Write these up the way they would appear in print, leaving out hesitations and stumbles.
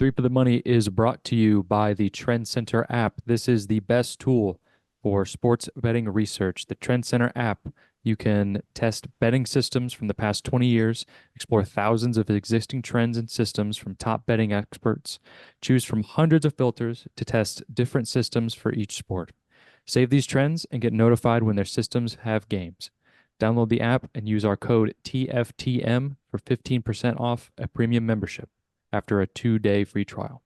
Three for the Money is brought to you by the Trendscenter app. This is the best tool for sports betting research. The Trendscenter app, you can test betting systems from the past 20 years, explore thousands of existing trends and systems from top betting experts, choose from hundreds of filters to test different systems for each sport. Save these trends and get notified when their systems have games. Download the app and use our code TFTM for 15% off a premium membership after a 2-day free trial.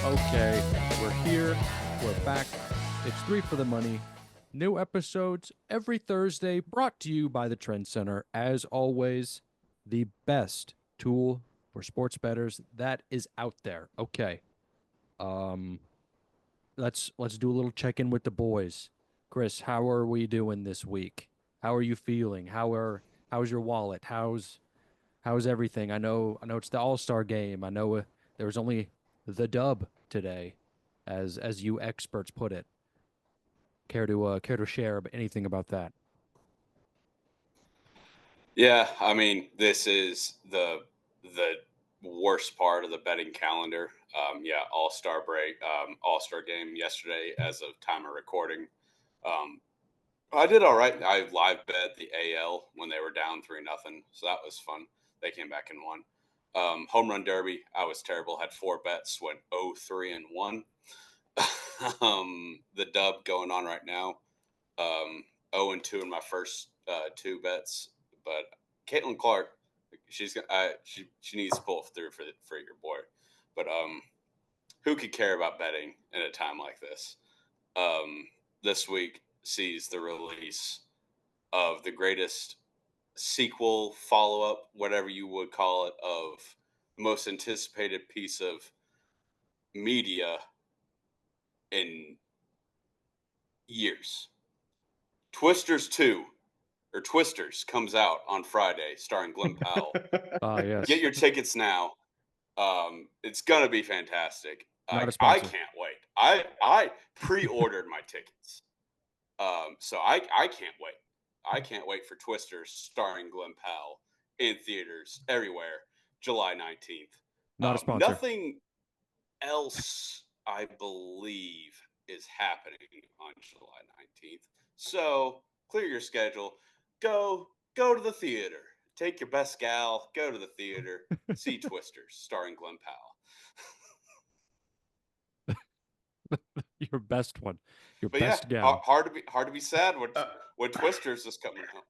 Okay. We're here. We're back. It's Three for the Money. New episodes every Thursday, brought to you by the Trend Center. As always, the best tool for sports bettors that is out there. Okay. Let's do a little check-in with the boys. Chris, how are we doing this week? How are you feeling? How's your wallet? How's everything? I know it's the All-Star game. I know there was only the dub today, as you experts put it. Care to share anything about that? Yeah, I mean, this is the worst part of the betting calendar. Yeah, All-Star break, All-Star game yesterday as of time of recording. Um, I did all right. I live bet the AL when they were down 3-0, so that was fun. They came back and won. Home run derby, I was terrible. Had four bets, went 0-3-1. The dub going on right now. 0-2 in my first two bets, but Caitlin Clark, she's she needs to pull through for your boy. But who could care about betting in a time like this? This week sees the release of the greatest sequel, follow up, whatever you would call it, of the most anticipated piece of media in years. Twisters 2 or Twisters comes out on Friday, starring Glenn Powell. Yes. Get your tickets now. It's gonna be fantastic. Not a I sponsor. can't wait. I pre-ordered my tickets, so I can't wait. I can't wait for Twisters starring Glenn Powell in theaters everywhere, July 19th. Not a sponsor. Nothing else, I believe, is happening on July 19th. So clear your schedule. Go to the theater. Take your best gal. Go to the theater. See Twisters starring Glenn Powell. Your best one. Your But best yeah, gal. hard to be sad when Twisters is coming out.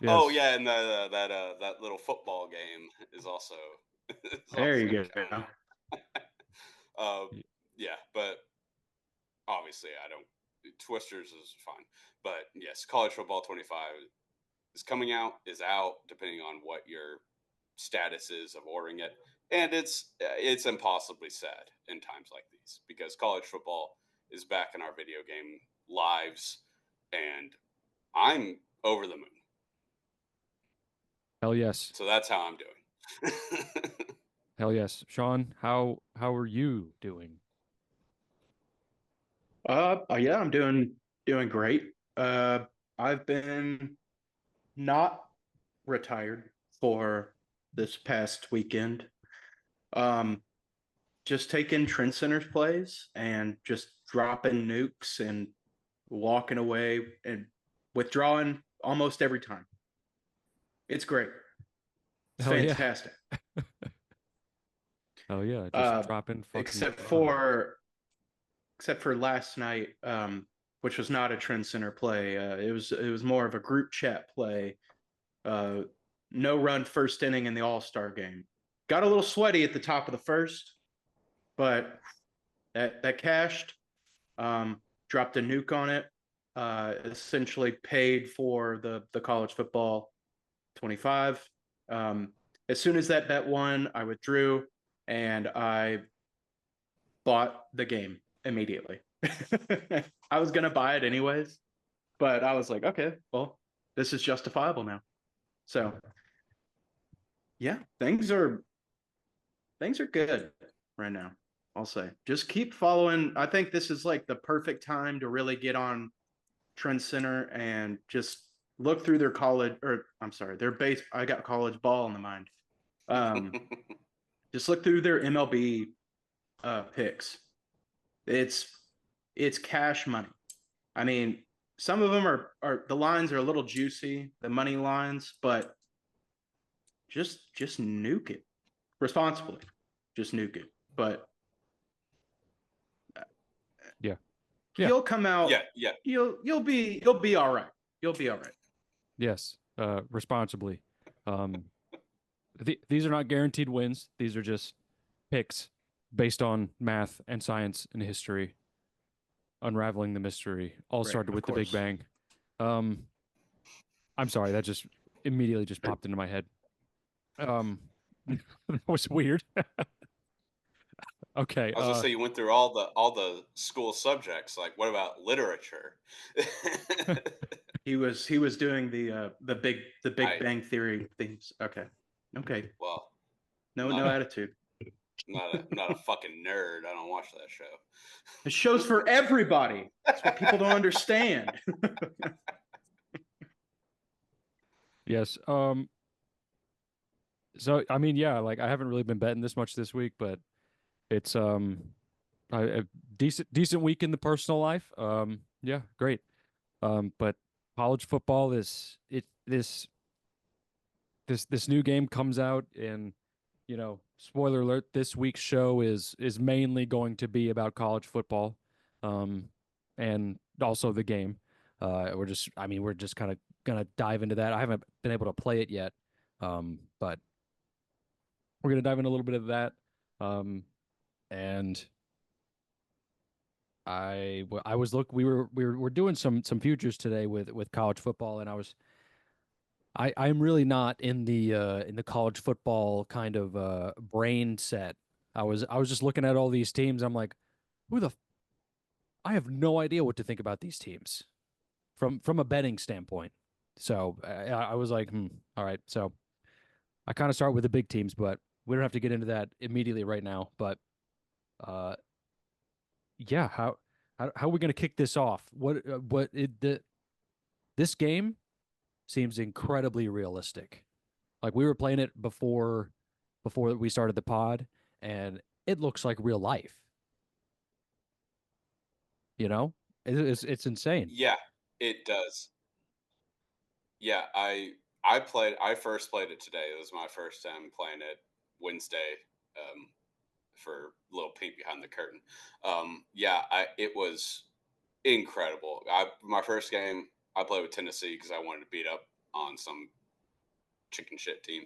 Yes. Oh yeah, and that little football game is also. There you go. Yeah, but obviously I don't. Twisters is fine, but yes, college football 25 is coming out, is out, depending on what your status is of ordering it, and it's impossibly sad in times like these because college football is back in our video game lives, and I'm over the moon. Hell yes. So that's how I'm doing. Hell yes. Sean, how are you doing? Yeah, I'm doing great. I've been not retired for this past weekend. Just taking Trend Center's plays and just dropping nukes and walking away and withdrawing almost every time. It's great. It's Hell yeah. fantastic. Hell yeah. Just dropping fucking Except for last night, which was not a Trend Center play. It was more of a group chat play. No run first inning in the All-Star game. Got a little sweaty at the top of the first, but that cashed. Dropped a nuke on it. Essentially paid for the college football 25. As soon as that bet won, I withdrew and I bought the game immediately. I was going to buy it anyways, but I was like, okay, well, this is justifiable now. So Yeah, things are good right now. I'll say. Just keep following. I think this is like the perfect time to really get on Trend Center and just look through their college, or I'm sorry, their base. I got college ball in the mind. Um, just look through their MLB picks. It's it's cash money. I mean, some of them are the lines are a little juicy, the money lines, but just nuke it responsibly. Just nuke it. But Yeah. Yeah. you'll come out. Yeah. You'll be all right. You'll be all right. Yes. Responsibly. Um, these are not guaranteed wins. These are just picks based on math and science and history, unraveling the mystery. All Right, started of with the Big course. Bang. Um, I'm sorry, that just immediately just popped into my head. That was weird. Okay. I was gonna say you went through all the school subjects. Like, what about literature? He was doing the Big I Bang Theory themes. Okay. Okay. well, I'm No not a attitude. not a fucking nerd. I don't watch that show. The show's for everybody. That's what people don't understand. Yes. So I mean, yeah, like I haven't really been betting this much this week, but it's a decent week in the personal life. Yeah, great. But college football this new game comes out, and spoiler alert, this week's show is mainly going to be about college football, um, and also the game. We're just kind of gonna dive into that. I haven't been able to play it yet, but we're gonna dive into a little bit of that. And I was look we were doing some futures today with college football, and I'm really not in the college football kind of brain set. I was just looking at all these teams. I'm like, who the f- I have no idea what to think about these teams from a betting standpoint. So I was like, all right. So I kind of start with the big teams, but we don't have to get into that immediately right now. But uh, yeah, how are we going to kick this off? This game seems incredibly realistic. Like we were playing it before we started the pod, and it looks like real life. You know, it's insane. Yeah, it does. Yeah, I first played it today. It was my first time playing it Wednesday. For a little peek behind the curtain. Yeah, it was incredible. My first game I played with Tennessee because I wanted to beat up on some chicken shit team.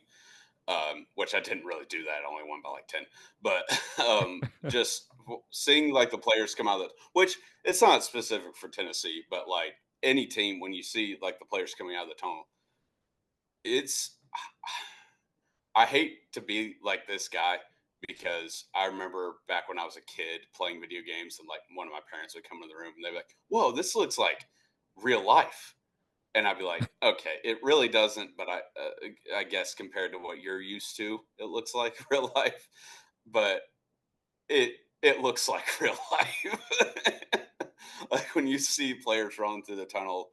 Which I didn't really do that. I only won by like 10. But just seeing like the players come out of which it's not specific for Tennessee, but like any team, when you see like the players coming out of the tunnel, it's I hate to be like this guy because I remember back when I was a kid playing video games and like one of my parents would come in the room and they'd be like, "Whoa, this looks like real life." And I'd be like, "Okay, it really doesn't, but I guess compared to what you're used to, it looks like real life." But it looks like real life. Like when you see players rolling through the tunnel,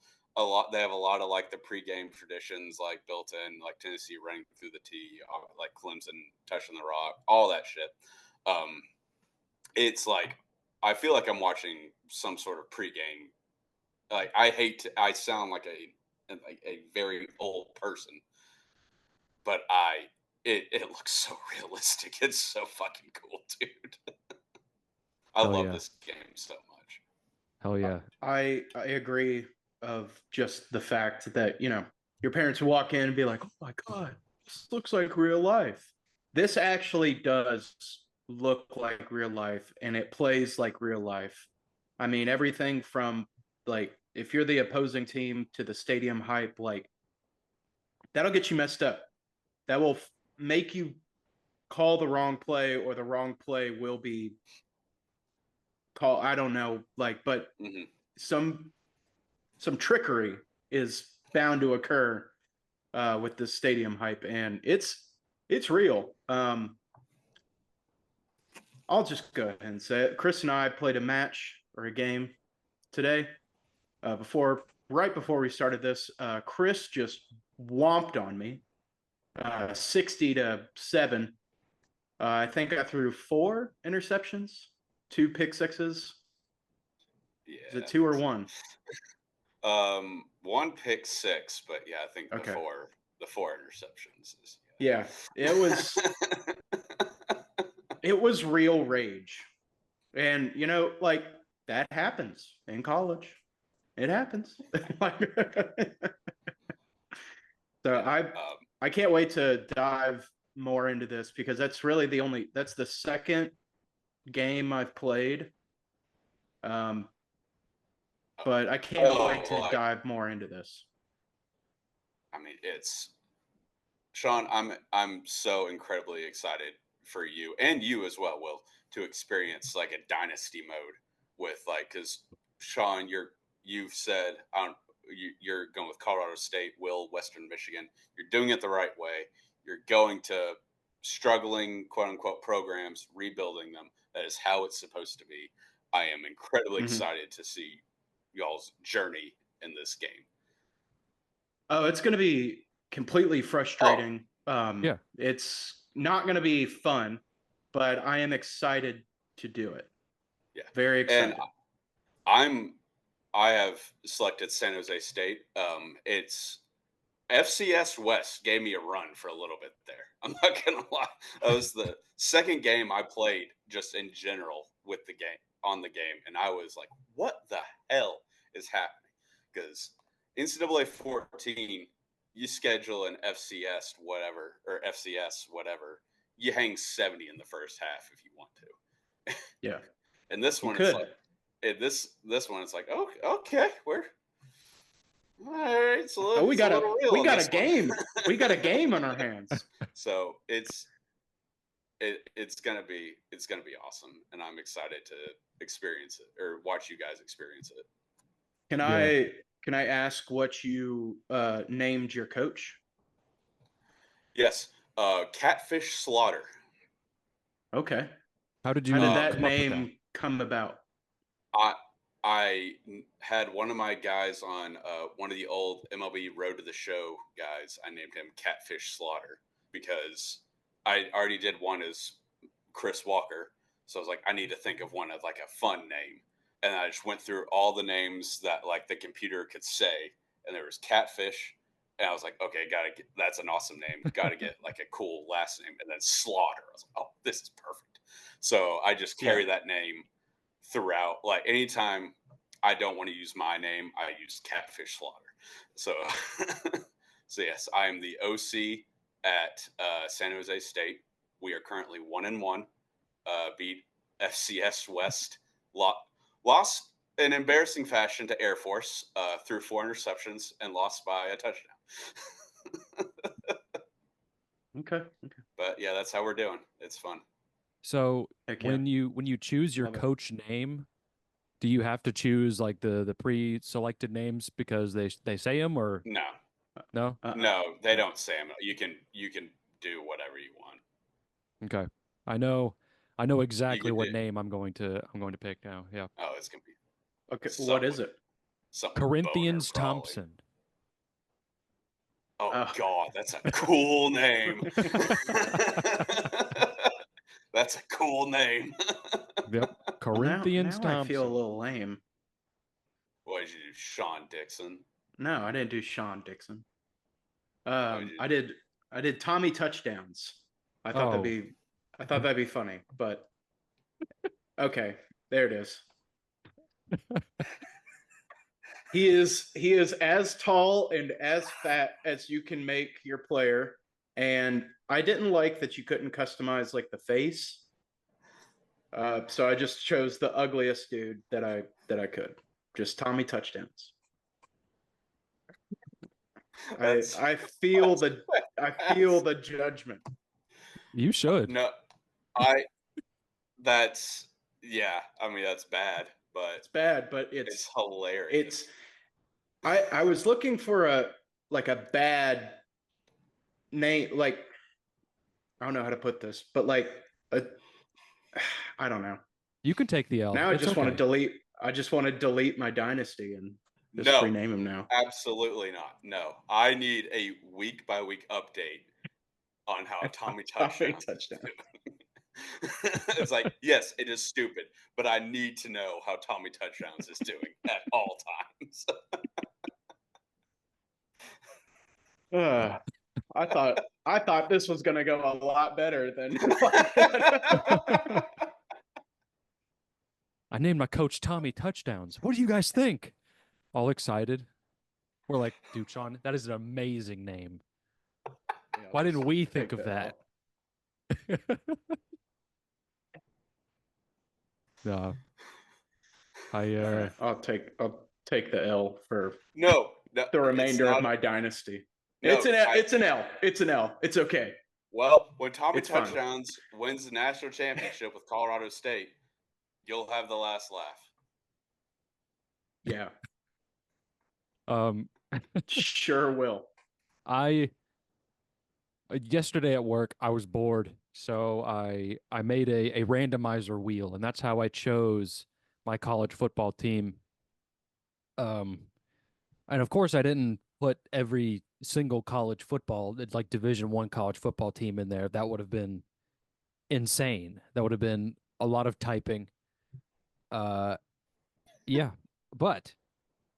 they have a lot of like the pregame traditions like built in, like Tennessee running through the tee, like Clemson touching the rock, all that shit. Um, it's like I feel like I'm watching some sort of pregame. Like I sound like a very old person, but it looks so realistic. It's so fucking cool, dude. I Hell love yeah, this game so much. hell yeah. I agree of just the fact that, your parents would walk in and be like, "Oh my God, this looks like real life." This actually does look like real life and it plays like real life. I mean, everything from like if you're the opposing team to the stadium hype, like that'll get you messed up. That will make you call the wrong play or the wrong play will be called. I don't know, like, but Hmm. some some trickery is bound to occur with this stadium hype, and it's it's real. I'll just go ahead and say it. Chris and I played a match or a game today. Right before we started this, Chris just whomped on me, 60-7. I think I threw 4 interceptions, 2 pick sixes. Yeah. Is it 2 or 1? 1 pick 6, but yeah, I think Okay. the 4 interceptions is. Yeah, it was real rage. And like that happens in college. It happens. So I can't wait to dive more into this because that's really that's the second game I've played. But I can't wait to dive more into this. I mean, Sean, I'm so incredibly excited for you and you as well, Will, to experience like a dynasty mode with because Sean, you've said you're going with Colorado State, Will, Western Michigan. You're doing it the right way. You're going to struggling quote unquote programs, rebuilding them. That is how it's supposed to be. I am incredibly excited to see y'all's journey in this game. Oh, it's going to be completely frustrating. Yeah. It's not going to be fun, but I am excited to do it. Yeah. Very excited. And I have selected San Jose State. It's FCS West gave me a run for a little bit there. I'm not gonna lie. That was the second game I played just in general with the game, and I was like, "What the hell is happening?" Because NCAA 14, you schedule an FCS whatever or FCS whatever, you hang 70 in the first half if you want to. Yeah. And this one, it's like this one, it's like, oh, okay, we're all right. It's a little, we got a game. We got a game on our hands. So it's gonna be awesome, and I'm excited to experience it or watch you guys experience it. Can I ask what you named your coach? Yes, Catfish Slaughter. Okay. How did that name come about? I had one of my guys on one of the old MLB Road to the Show guys. I named him Catfish Slaughter because I already did one as Chris Walker. So I was like, I need to think of one of like a fun name. And I just went through all the names that like the computer could say. And there was Catfish. And I was like, okay, that's an awesome name. Got to get like a cool last name. And then Slaughter. I was like, oh, this is perfect. So I just carry that name throughout. Like anytime I don't want to use my name, I use Catfish Slaughter. So, so yes, I am the OC at San Jose State. We are currently 1-1. Beat FCS West. Lost in embarrassing fashion to Air Force through 4 interceptions and lost by a touchdown. Okay. But yeah, that's how we're doing. It's fun. So when you choose your coach name, do you have to choose like the pre-selected names because they say them or no? No, they don't say them. You can do whatever you want. Okay, I know exactly what name I'm going to pick now. Yeah. Oh, it's gonna be okay. What is it? Corinthians Thompson. Oh God, that's a cool name. That's a cool name. Yep, Corinthians now Thompson. I feel a little lame. What did you do, Sean Dixon? No, I didn't do Sean Dixon. I did Tommy Touchdowns. I thought that'd be funny, but okay, there it is. He is as tall and as fat as you can make your player, and I didn't like that you couldn't customize like the face. So I just chose the ugliest dude that I could. Just Tommy Touchdowns. I feel the judgment. You should. No, that's I mean, that's bad, but it's bad, but it's hilarious. I was looking for a bad name, like I don't know how to put this, but like, uh, I don't know. You can take the L. Now I It's just want to okay. delete. I just want to delete my dynasty and just No, rename him now. absolutely not. No, I need a week by week update on how Tommy Tommy Touchdowns is touchdown. doing. It's like, yes, it is stupid, but I need to know how Tommy Touchdowns is doing at all times. Uh, I thought this was gonna go a lot better than I named my coach Tommy Touchdowns. What do you guys think? All excited. We're like, dude, Sean, that is an amazing name. Yeah, Why didn't we take think of the that? L. No, I All right, I'll take the L for No, no, the it's remainder of not. my dynasty. No, It's an L. It's an L. It's okay. well, when Tommy It's fine. Touchdowns wins the national championship with Colorado State, you'll have the last laugh. Yeah, um sure will. I yesterday at work I was bored, so I made a randomizer wheel, and that's how I chose my college football team. Um and of course I didn't put every single college football, like Division 1 college football team in there. That would have been insane. That would have been a lot of typing. Uh yeah, but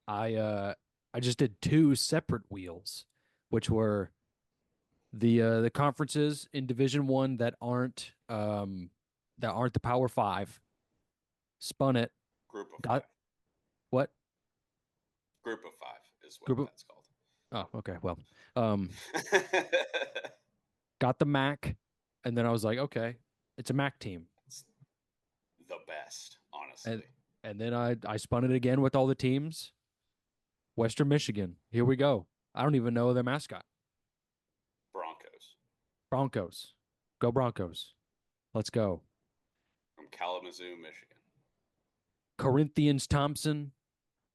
I just did two separate wheels, which were the conferences in Division 1 that aren't the Power Five. Spun it. Group of Got five. what? Group of five is what Group of that's called. Oh, okay. Well, um, got the Mac, and then I was like, okay, it's a Mac team. It's the best, And honestly. and then I spun it again with all the teams. Western Michigan. Here we go. I don't even know their mascot. Broncos Broncos. Go Broncos. Let's go. from Kalamazoo, Michigan. Corinthians Thompson,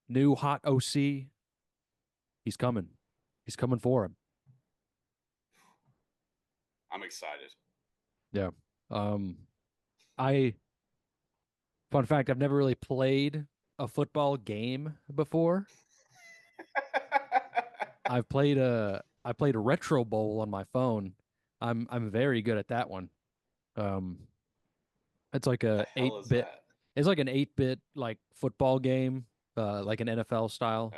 new hot OC. He's coming. He's coming for him. I'm excited. Yeah. Um, I Fun fact, I've never really played a football game before. I played a retro bowl on my phone. I'm very good at that one. Um, it's like The a hell eight is bit. that? It's like an 8-bit like football game, like an NFL style.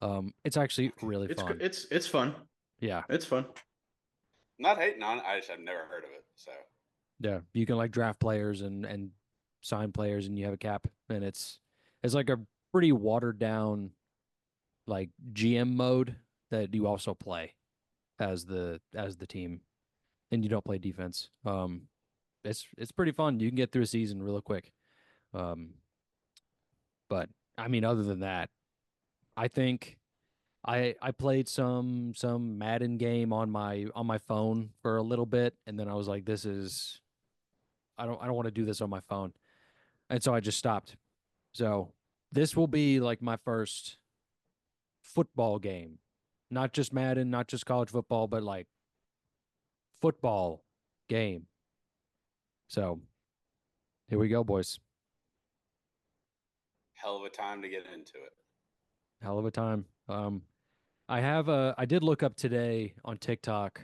Okay. It's actually Okay. really fun. It's fun. Yeah, It's fun. Not hating on it. I just have never heard of it. So yeah. You can like draft players and sign players, and you have a cap, and it's like a pretty watered down like GM mode that you also play as the team, and you don't play defense. It's pretty fun. You can get through a season real quick. Um, but I mean, other than that, I think I played some Madden game on my phone for a little bit, and then I was like, this is I don't want to do this on my phone, and so I just stopped. So this will be like my first football game, not just Madden, not just college football, but like football game. So here we go, boys. hell of a time to get into it. Hell of a time. I did look up today on TikTok,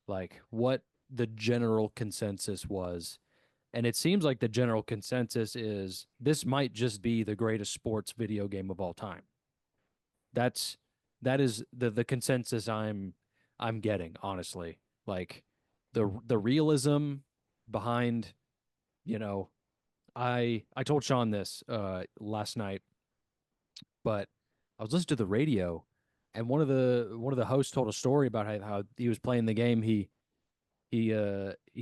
like what the general consensus was. And it seems like the general consensus is this might just be the greatest sports video game of all time. That's that is the consensus I'm getting, honestly. Like the realism behind, you know, I told Sean this last night, but I was listening to the radio, and one of the hosts told a story about how he was playing the game. He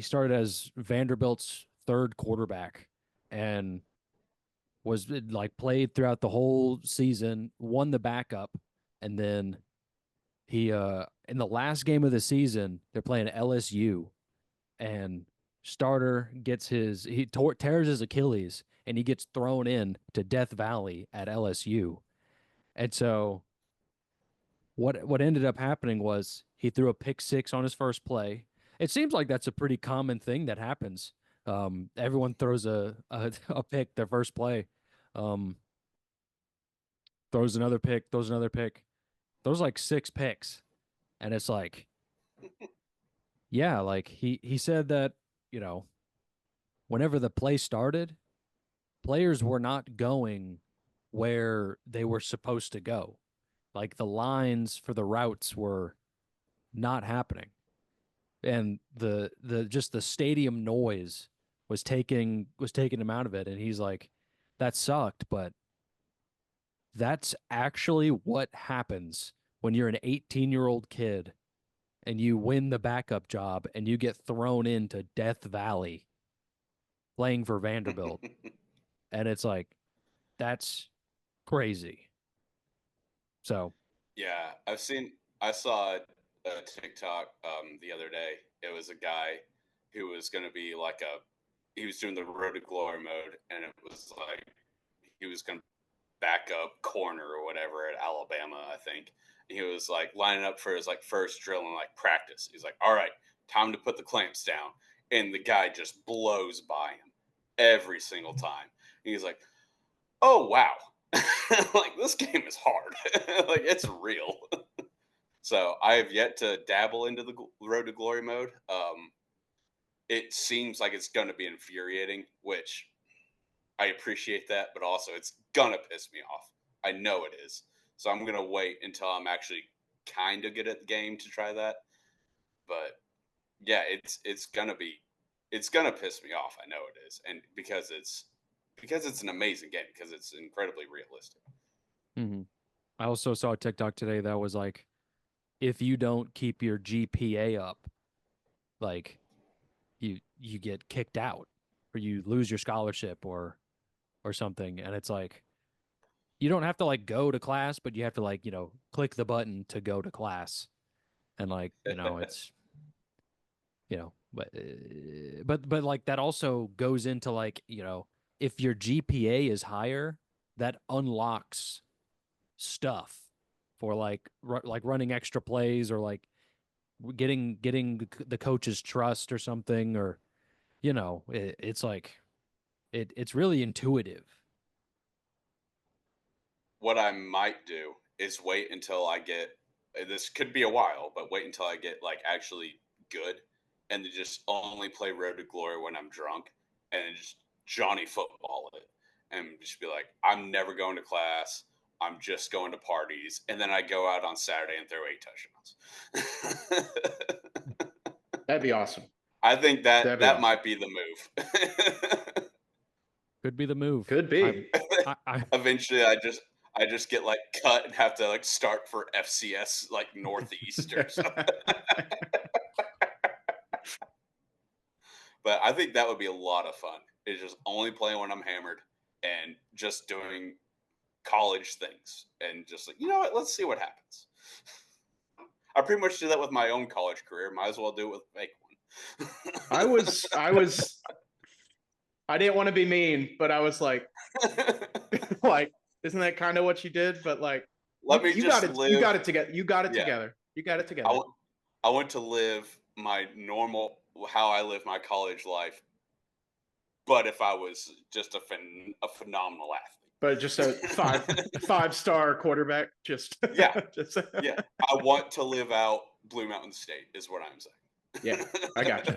started as Vanderbilt's third quarterback and was like played throughout the whole season, won the backup, and then he in the last game of the season, they're playing LSU, and starter gets tears his Achilles, and he gets thrown in to Death Valley at LSU. And so what ended up happening was he threw a pick six on his first play, It seems like that's a pretty common thing that happens. Everyone throws a pick their first play, um, throws another pick, throws another pick, throws like six picks, and it's like, yeah, like he said that you know whenever the play started, players were not going where they were supposed to go. Like the lines for the routes were not happening. And the just the stadium noise was taking him out of it. And he's like, that sucked, but that's actually what happens when you're an 18-year-old kid and you win the backup job and you get thrown into Death Valley playing for Vanderbilt. And it's like, that's crazy. So, Yeah, I saw a TikTok the other day. It was a guy who was going to be like he was doing the Road to Glory mode, and it was like he was going to back up corner or whatever at Alabama, I think. He was like lining up for his like first drill and like practice. He's like, "All right, time to put the clamps down," and the guy just blows by him every single time. He's like, "Oh wow." Like this game is hard. Like it's real. So I have yet to dabble into the Road to Glory mode. It seems like it's going to be infuriating, which I appreciate that, but also it's gonna piss me off. I know it is. So I'm gonna wait until I'm actually kind of good at the game to try that. But yeah, it's gonna piss me off. I know it is, and because it's an amazing game because it's incredibly realistic. mhm. I also saw a TikTok today that was like, if you don't keep your GPA up, like you get kicked out or you lose your scholarship or something. And it's like you don't have to like go to class, but you have to like, click the button to go to class. And like, it's, but like that also goes into like, if your GPA is higher, that unlocks stuff for like running extra plays or like getting the coach's trust or something, or it's like it's really intuitive. What I might do is wait until I get this could be a while, but wait until I get like actually good and then just only play Road to Glory when I'm drunk and then just Johnny football it and just be like, I'm never going to class. I'm just going to parties. And then I go out on Saturday and throw 8 touchdowns. That'd be awesome. I think That'd be that awesome. might be the move. Could be the move. Could I be. I Eventually I just get like cut and have to like start for FCS like Northeast or something. But I think that would be a lot of fun. It's just only playing when I'm hammered and just doing college things and just like, you know what, let's see what happens. I pretty much did that with my own college career. Might as well do it with a fake I was I didn't want to be mean, but I was like, like, isn't that kind of what you did? But like, Let me you got just it, you live. got it together. You got it Yeah. together. You got it I, together. w- I went to live my normal, how I live my college life, but if I was just a phenomenal But just a five-star quarterback, just yeah, just yeah. I want to live out Blue Mountain State, is what I'm yeah, saying. I got you.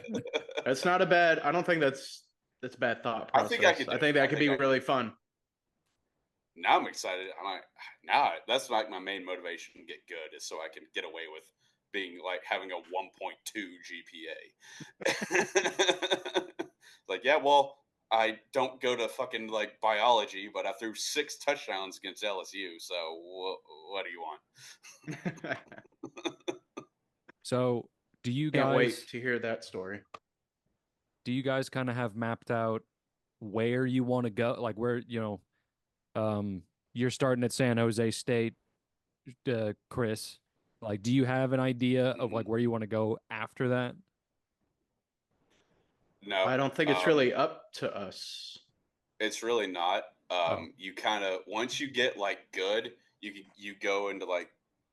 That's not a bad. I don't think that's a bad thought I think I process. could do I it. think that I could think be I could do really it. fun. Now I'm excited. I'm like, now that's like my main motivation to get good is so I can get away with being like having a 1.2 GPA. Like, yeah, well, I don't go to fucking like biology, but I threw 6 touchdowns against LSU. So what do you want? So, do you Can't wait guys to hear that story. do you guys kind of have mapped out where you want to go? Like where, you're starting at San Jose State, Chris. Like, do you have an idea of Mhm. like where you want to go after that? No, I don't think it's really up to us. it's really not. Oh, You kind of once you get like good, you go into like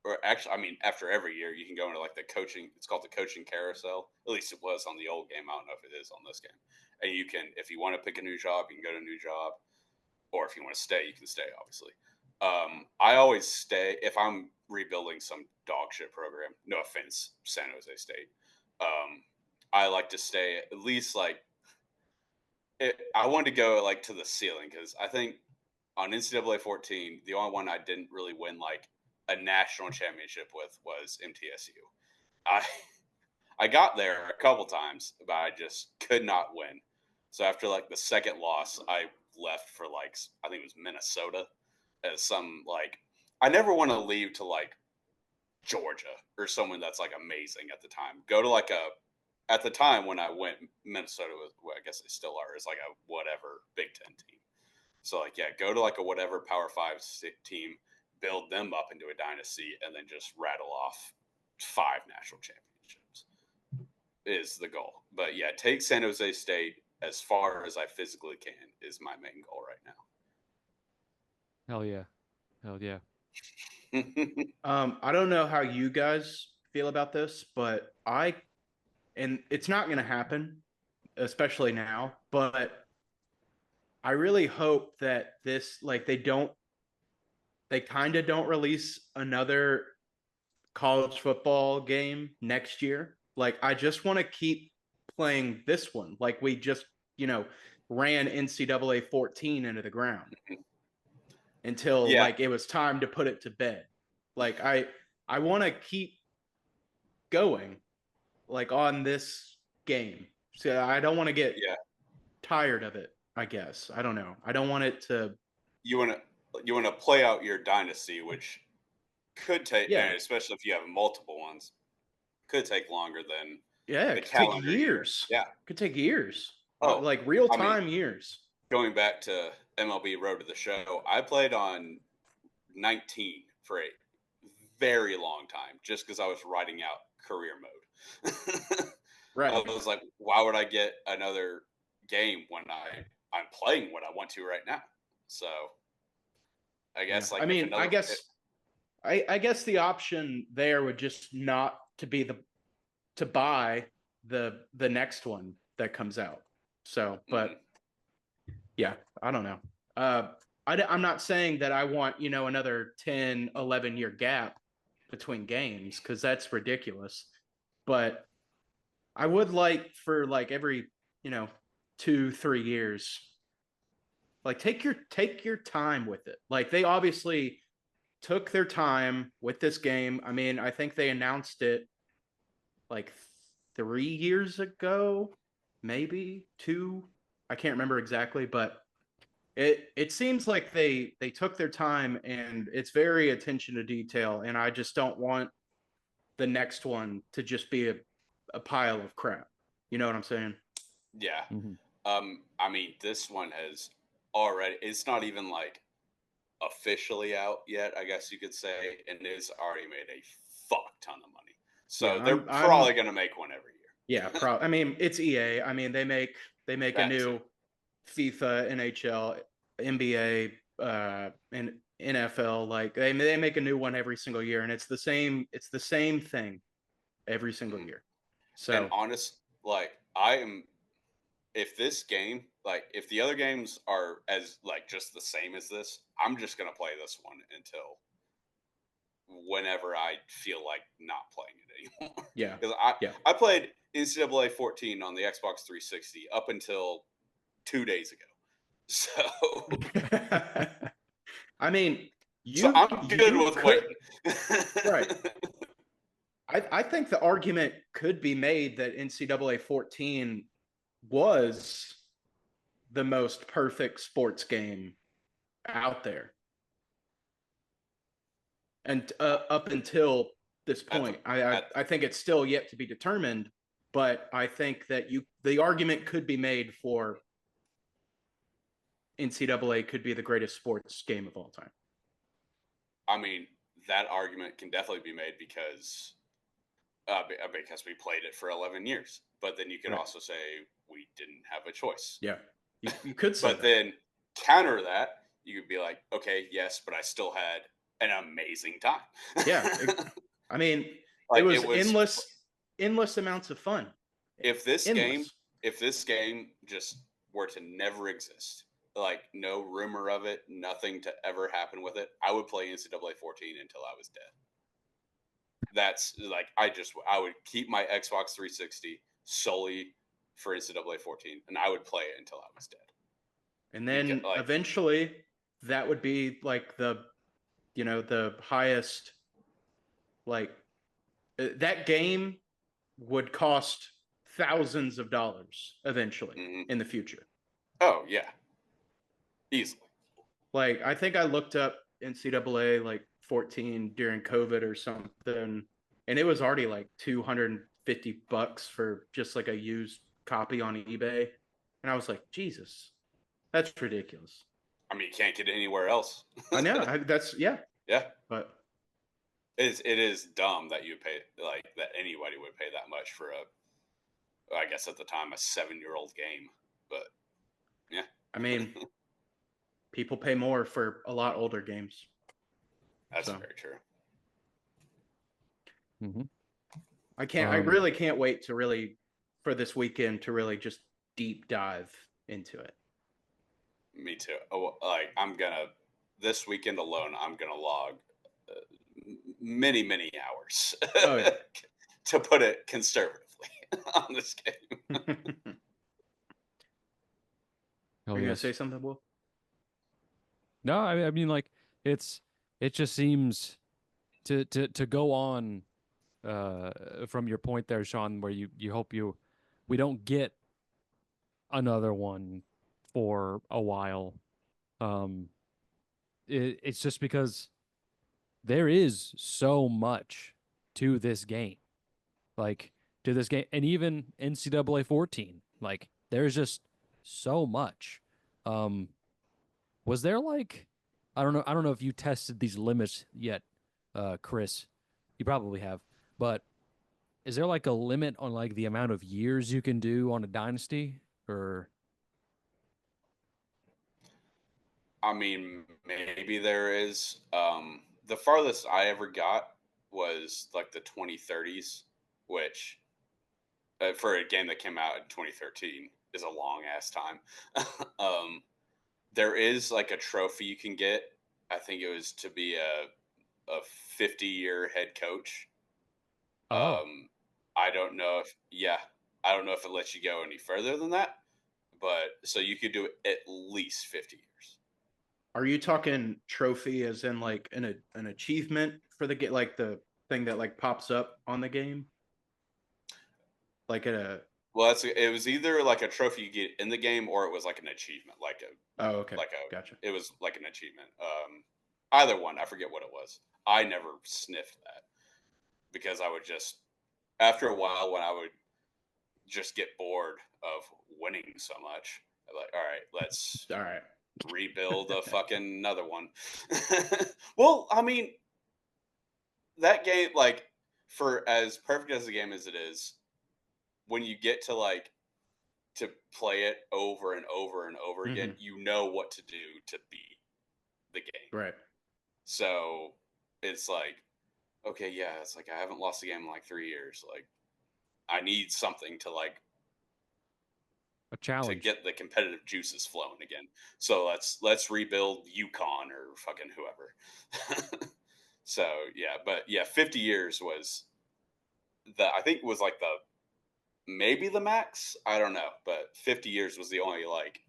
or actually, I mean, after every year, you can go into like the coaching. It's called the coaching carousel. At least it was on the old game. I don't know if it is on this game. And you can, if you want to pick a new job, you can go to a new job, or if you want to stay, you can stay. Obviously, I always stay if I'm rebuilding some dog shit program. No offense, San Jose State. I like to stay at least like I wanted to go like to the ceiling because I think on NCAA 14, the only one I didn't really win like a national championship with was MTSU. I I got there a couple times, but I just could not win. So after like the second loss, I left for like I think it was Minnesota as some like I never want to leave to like Georgia or someone that's like amazing at the time. Go to like a at the time when I went, Minnesota was well, I guess they still are. It's like a whatever Big Ten team. So like yeah, go to like a whatever Power Five team, build them up into a dynasty, and then just rattle off 5 national championships is the goal. But yeah, take San Jose State as far as I physically can is my main goal right Hell yeah. Hell yeah. now. I don't know how you guys feel about this, but and it's not going to happen, especially now, but I really hope that they kind of don't release another college football game next year. Like, I just want to keep playing this one. Like, we just, ran NCAA 14 into the ground until Yeah, like it was time to put it to bed. Like, I want to keep going like on this game. So I don't want to get yeah. tired of it, I guess. I don't know. I don't want it to. You want to play out your dynasty, which could take, Yeah. and especially if you have multiple ones, could take longer than Yeah, the it could take calendar year. years. Yeah. It could take years. Oh, Like real I mean, time years. going back to MLB Road to the Show, I played on 19 for a very long time just because I was writing out career mode. I Right. was like, why would I get another game when I'm playing what I want to right now? So I Yeah. guess like I if mean, another I guess the option there would just not to be to buy the next one that comes out. So, but yeah, I don't know. I'm not saying that I want, another 10, 11-year gap between games because that's ridiculous. But I would like for like every, 2, 3 years, like take your time with it. Like they obviously took their time with this game. I mean, I think they announced it like 3 years ago, maybe two. I can't remember exactly, but it seems like they took their time and it's very attention to detail. And I just don't want the next one to just be a pile of crap. You know what I'm saying? yeah. Mm-hmm. I mean, this one has already. It's not even like officially out yet, I guess you could say, and it's already made a fuck ton of money. So Yeah, they're I'm probably going to make one every yeah, I mean, it's EA. I mean, they make a That too. new FIFA, NHL, NBA, and NFL. Like they make a new one every single year, and it's the same. It's the same thing every single Mhm. year. And So honest, like I am. If this game, like if the other games are as like just the same as this, I'm just gonna play this one until whenever I feel like not playing it anymore. yeah, Because yeah. I played NCAA 14 on the Xbox 360 up until 2 days ago. So I mean, so you I'm good you with could waiting. right. I think the argument could be made that NCAA 14 was the most perfect sports game out there. And up until this at the point, I at I think it's still yet to be determined, but I think that the argument could be made for NCAA could be the greatest sports game of all time. I mean, that argument can definitely be made because we played it for 11 years. But then you could Right. also say we didn't have a choice. Yeah. You could say But that. then counter that, you could be like, okay, yes, but I still had an amazing time. Yeah. I mean, it Like was it was endless amounts of fun. if this game Endless. if this game just were to never exist, like no rumor of it, nothing to ever happen with it, I would play NCAA 14 until I was dead. That's like I would keep my Xbox 360 solely for NCAA 14, and I would play it until I was dead. And Because then like eventually that would be like the highest, like that game would cost thousands of dollars eventually mhm. in the future. Oh yeah, easily. Like I think I looked up NCAA like 14 during COVID or something, and it was already like $250 for just like a used copy on eBay. And I was like, Jesus, that's ridiculous. I mean, you can't get it anywhere else. I know. That's yeah, Yeah, but it is dumb that you pay like that anybody would pay that much for I guess at the time a 7-year-old game, but yeah, I mean, people pay more for a lot older games. that's So very true. Mm-hmm. I really can't wait to really for this weekend to really just deep dive into it. Me too. Oh, like this weekend alone, I'm gonna log many hours Oh yeah. to put it conservatively on this game. Oh Are you gonna yes. say something, Will? No, I mean like it's it just seems to go on from your point there, Sean, where you hope we don't get another one for a while. Um, it's just because there is so much to this game, like to this game, and even NCAA 14. Like there's just so much. Um, was there like I don't know if you tested these limits yet, Chris. You probably have, but is there like a limit on like the amount of years you can do on a dynasty or I mean, maybe there is. The farthest I ever got was like the 2030s, which for a game that came out in 2013 is a long ass time. um, there is like a trophy you can get. I think it was to be a 50-year head coach. oh, I don't know if I don't know if it lets you go any further than that, but so you could do it at least 50 years. Are you talking trophy as in like an achievement for the game, like the thing that like pops up on the game, like at a? Well, it was either like a trophy you get in the game, or it was like an achievement, Oh, okay, like a gotcha. it was like an achievement. Either one, I forget what it was. I never sniffed that because I would just after a while when I would just get bored of winning so much, I'm like, all right, let's All right. rebuild a fucking another one. Well, I mean, that game, like, for as perfect as the game as it is, when you get to like to play it over and over and over again, Mm-hmm. you know what to do to beat the game. Right. So it's like, okay, yeah, it's like I haven't lost a game in like 3 years. Like, I need something to like a to challenge? get the competitive juices flowing again. So let's rebuild UConn or fucking whoever. So yeah, but yeah, 50 years was I think was like the maybe the max. I don't know, but 50 years was the only like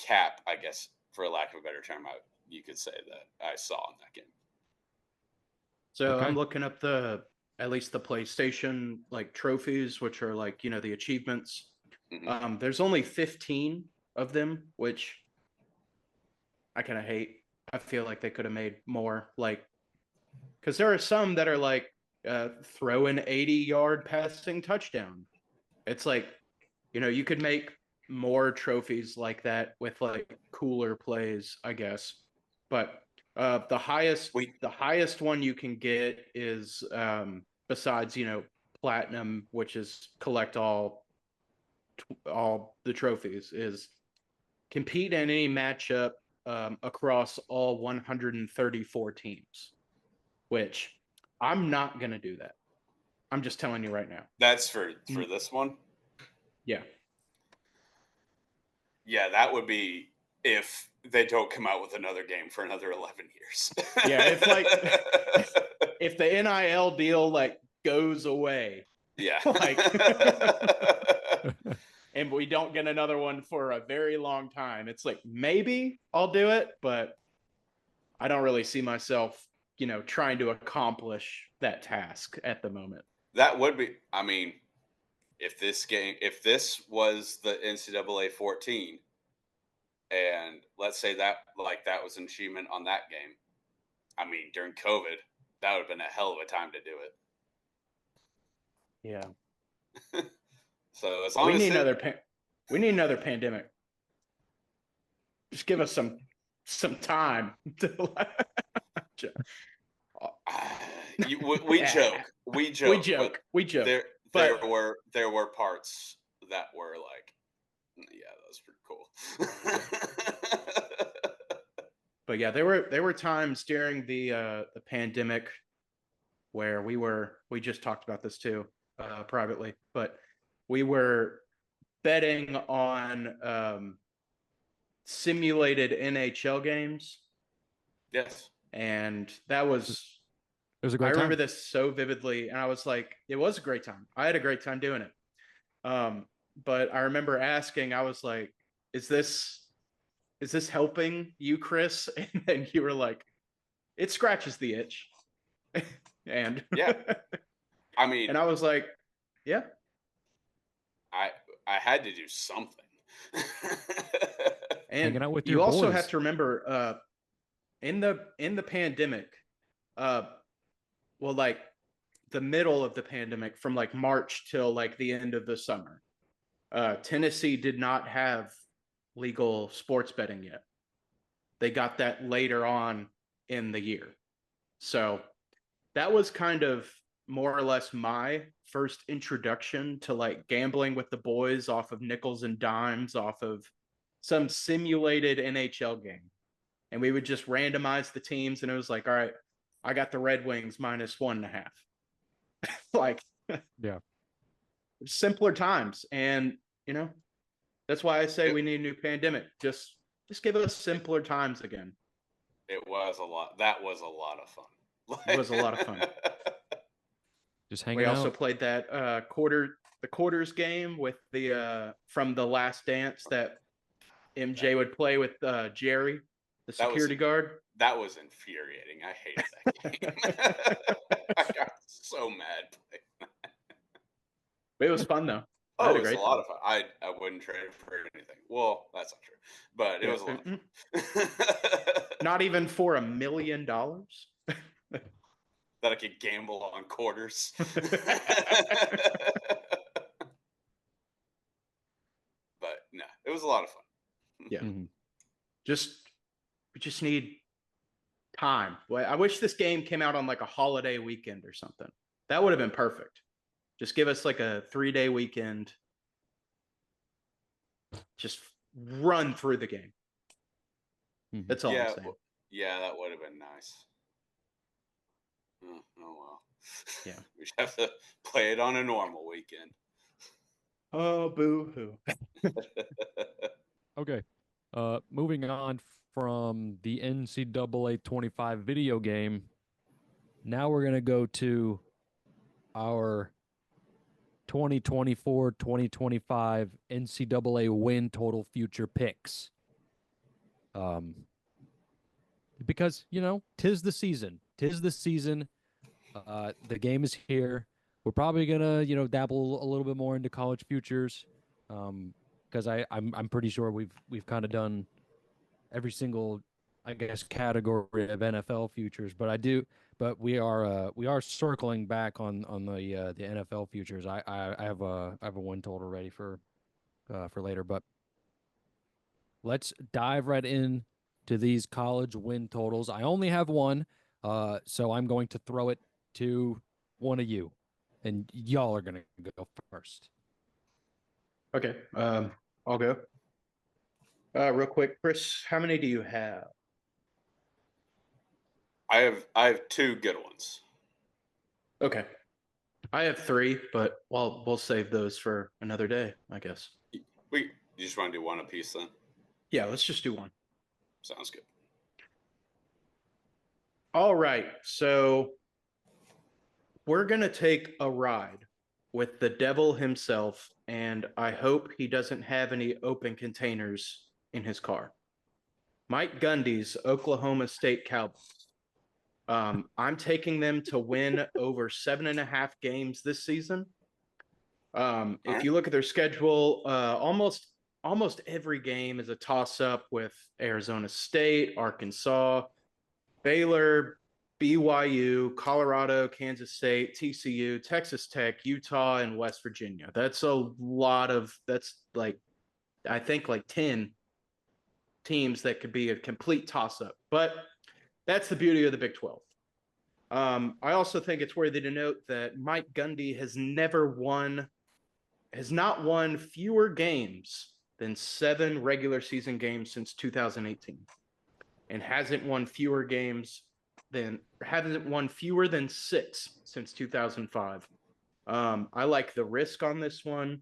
cap, I guess, for lack of a better term, you could say that I saw in that game. So I'm Okay. looking up the at least the PlayStation like trophies, which are like the achievements. Hmm. There's only 15 of them, which I kind of hate. I feel like they could have made more, like because there are some that are like throw an 80-yard passing touchdown. It's like you could make more trophies like that with like cooler plays, I guess. But the highest We the highest one you can get is besides platinum, which is collect all the trophies, is compete in any matchup across all 134 teams, which I'm not going to do that. I'm just telling you right now. That's for this one? Yeah. Yeah, that would be if they don't come out with another game for another 11 years. Yeah, if the NIL deal like goes away. Yeah. Like and we don't get another one for a very long time. It's like maybe I'll do it, but I don't really see myself, trying to accomplish that task at the moment. That would be, I mean, if this was the NCAA 14, and let's say that was an achievement on that game, I mean, during COVID, that would have been a hell of a time to do it. Yeah. So as long as we need another pandemic. Just give us some time to we joke. We joke. There were parts that were like, yeah, that was pretty cool. But yeah, there were times during the pandemic where we just talked about this too, privately, but we were betting on simulated NHL games. Yes. And that was it was a great time. I remember this so vividly, and I was like, it was a great time. I had a great time doing it. But I remember asking, I was like, is this helping you, Chris? And then you were like, it scratches the itch. And yeah. I mean, and I was like, yeah. I had to do something. And hanging out with you your also boys. have to remember, in the pandemic, well, like the middle of the pandemic, from like March till like the end of the summer, Tennessee did not have legal sports betting yet. They got that later on in the year. So that was kind of more or less my first introduction to like gambling with the boys off of nickels and dimes, off of some simulated NHL game. And we would just randomize the teams, and it was like, all right, I got the Red Wings -1.5. Like, yeah, simpler times. And that's why I say we need a new pandemic. Just give us simpler times again. It was a lot. That was a lot of fun. It was a lot of fun. Just hanging We out. also played that the quarters game with the from The Last Dance that MJ would play with Jerry, the security guard. That was infuriating. I hated that game. I got so mad playing that. But it was fun though. Oh, it was a lot of fun. I wouldn't trade it for anything. Well, that's not true, but it was a lot of fun. Not even for $1 million that I could gamble on quarters. But no, it was a lot of fun. Yeah. Mm-hmm. We just need time. Well, I wish this game came out on like a holiday weekend or something. That would have been perfect. Just give us like a 3-day weekend. Just run through the game. Mm-hmm. That's all I'm saying. Yeah, that would have been nice. Oh well. Yeah. We should have to play it on a normal weekend. Oh, boo-hoo. Okay. Moving on from the NCAA 25 video game, now we're going to go to our 2024-2025 NCAA win total future picks. Because, tis the season. The game is here. We're probably going to, dabble a little bit more into college futures. Because I'm pretty sure we've kind of done every single, I guess, category of NFL futures, but we are circling back on the NFL futures. I have a win total ready for later, but let's dive right in to these college win totals. I only have one, so I'm going to throw it to one of you, and y'all are gonna go first. Okay, I'll go. Real quick, Chris, how many do you have? I have two good ones. Okay. I have three, but we'll save those for another day, I guess. You just want to do one apiece then? Yeah, let's just do one. Sounds good. All right. So we're going to take a ride with the devil himself, and I hope he doesn't have any open containers in his car. Mike Gundy's Oklahoma State Cowboys. I'm taking them to win over 7.5 games this season. If you look at their schedule, almost every game is a toss-up with Arizona State, Arkansas, Baylor, BYU, Colorado, Kansas State, TCU, Texas Tech, Utah, and West Virginia. That's like I think like 10 teams that could be a complete toss-up. But that's the beauty of the Big 12. I also think it's worthy to note that Mike Gundy has not won fewer games than 7 regular season games since 2018, and hasn't won fewer than 6 since 2005. I like the risk on this one.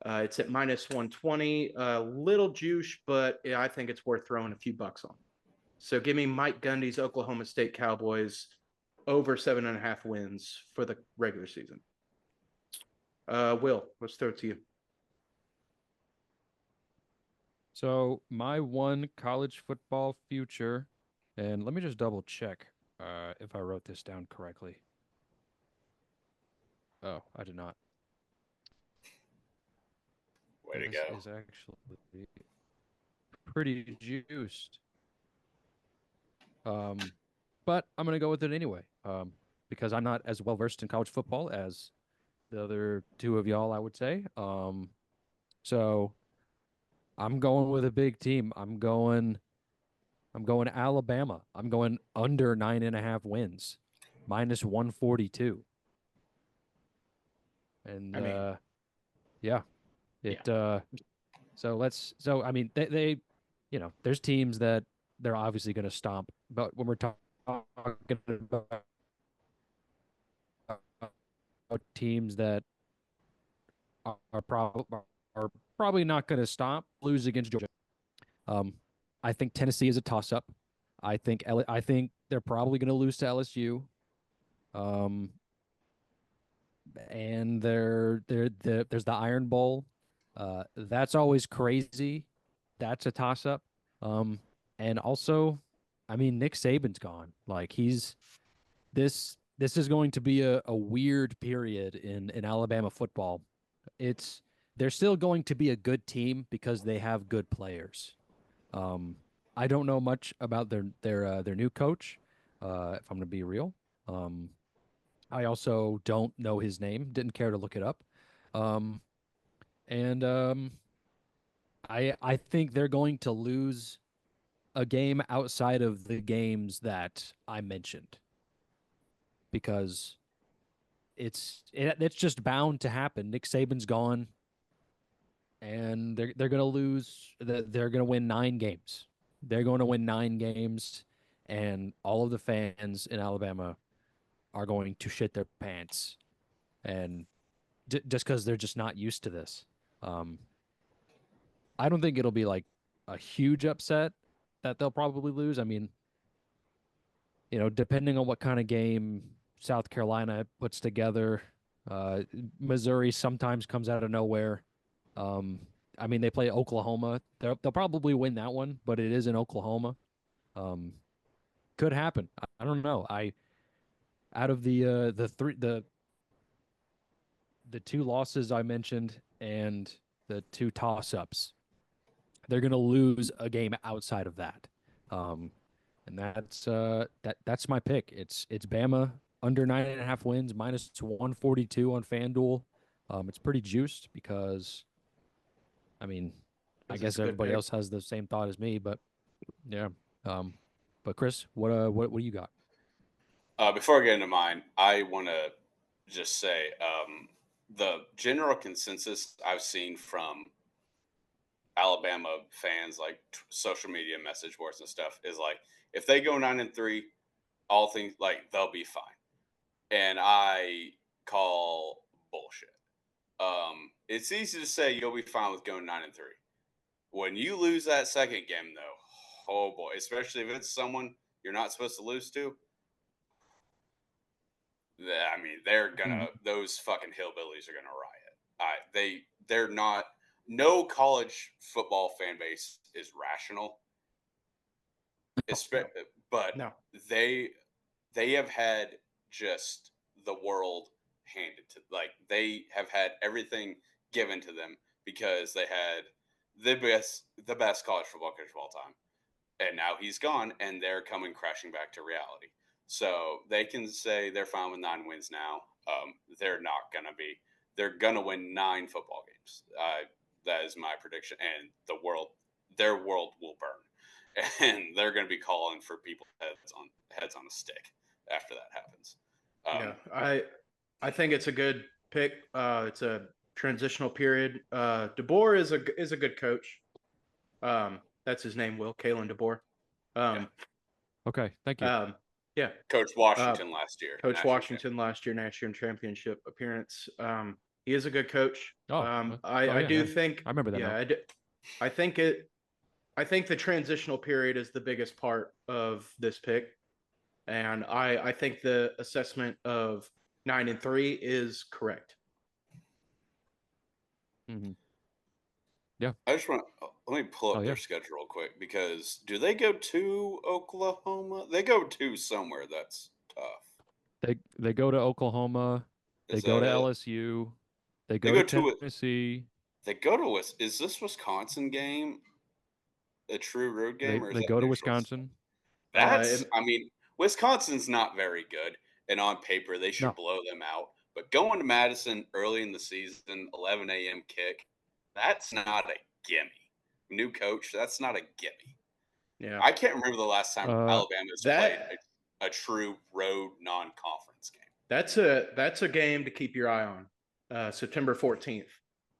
It's at minus 120, a little juice, but I think it's worth throwing a few bucks on. So give me Mike Gundy's Oklahoma State Cowboys over 7.5 wins for the regular season. Will, let's throw it to you. So my one college football future, and let me just double check if I wrote this down correctly. Oh, I did not. Way to This go. is actually pretty juiced. But I'm gonna go with it anyway. Because I'm not as well versed in college football as the other two of y'all, I would say. So I'm going with a big team. I'm going Alabama. I'm going under 9.5 wins, minus 142. And I mean, yeah, yeah. so I mean they there's teams that they're obviously going to stomp, but when we're talking about teams that are probably not going to stomp, lose against Georgia. Um, I think Tennessee is a toss up. I think they're probably going to lose to LSU. Um, and there's the Iron Bowl. That's always crazy. That's a toss up. Um, and also, I mean, Nick Saban's gone. Like this is going to be a weird period in Alabama football. It's they're still going to be a good team because they have good players. Um, I don't know much about their new coach, if I'm going to be real. Um, I also don't know his name. Didn't care to look it up. Um, and I think they're going to lose a game outside of the games that I mentioned because it's just bound to happen. Nick Saban's gone, and they're going to lose. They're going to win 9 games. They're going to win 9 games, and all of the fans in Alabama are going to shit their pants, and just because they're just not used to this. Um, I don't think it'll be like a huge upset that they'll probably lose. I mean, depending on what kind of game South Carolina puts together, uh, Missouri sometimes comes out of nowhere. Um, I mean, they play Oklahoma. They'll probably win that one, but it is in Oklahoma. Um, could happen. I don't know. Out of the 2 losses I mentioned and the 2 toss ups, they're going to lose a game outside of that. Um, and that's my pick. It's Bama under 9.5 wins, minus 142 on FanDuel. It's pretty juiced because, I mean, I It's guess a good everybody pick. else has the same thought as me, but yeah. But Chris, what do you got? Before I get into mine, I want to just say the general consensus I've seen from Alabama fans, like social media message boards and stuff, is like if they go 9-3, all things like they'll be fine. And I call bullshit. It's easy to say you'll be fine with going 9-3. When you lose that second game, though, oh boy, especially if it's someone you're not supposed to lose to. I mean, they're gonna those fucking hillbillies are gonna riot. They're not. No college football fan base is rational, but No. they have had just the world handed to, like, they have had everything given to them because they had the best college football coach of all time, and now he's gone, and they're coming crashing back to reality. So they can say they're fine with 9 wins now. They're not gonna be. They're gonna win 9 football games. That is my prediction, and their world will burn, and they're gonna be calling for people heads on a stick after that happens. Yeah, I think it's a good pick. It's a transitional period. DeBoer is a good coach. That's his name, Kalen DeBoer. Okay, thank you. Yeah, Coach Washington last year. Coach Washington last year, national championship appearance. He is a good coach. I do think I remember that. Yeah, I think it. I think the transitional period is the biggest part of this pick, and I think the assessment of 9-3 is correct. Mm-hmm. Yeah. I just want let me pull up their schedule real quick, because do they go to Oklahoma? They go to somewhere that's tough. They go to Oklahoma. They go to LSU. They go to Tennessee. They go to is this Wisconsin game a true road game, or is they go to Wisconsin? That's I mean, Wisconsin's not very good, and on paper they should blow them out. But going to Madison early in the season, 11 a.m. kick, that's not a gimme. New coach, that's not a gimme. Yeah, I can't remember the last time Alabama's played a true road non-conference game. That's a game to keep your eye on. September 14th.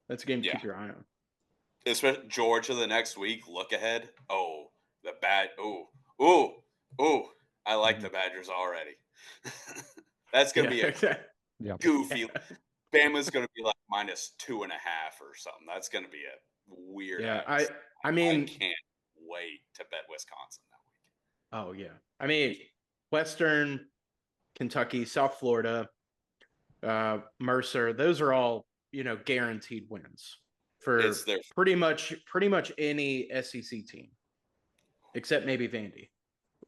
That's a game to keep your eye on. Especially Georgia the next week. Look ahead. Oh, the bad. I like the Badgers already. That's gonna be a goofy. Bama's gonna be like -2.5 or something. That's gonna be a weird. Yeah, I mean, I can't wait to bet Wisconsin that week. Oh yeah, I mean, Western Kentucky, South Florida, Mercer. Those are all guaranteed wins for pretty much any SEC team, except maybe Vandy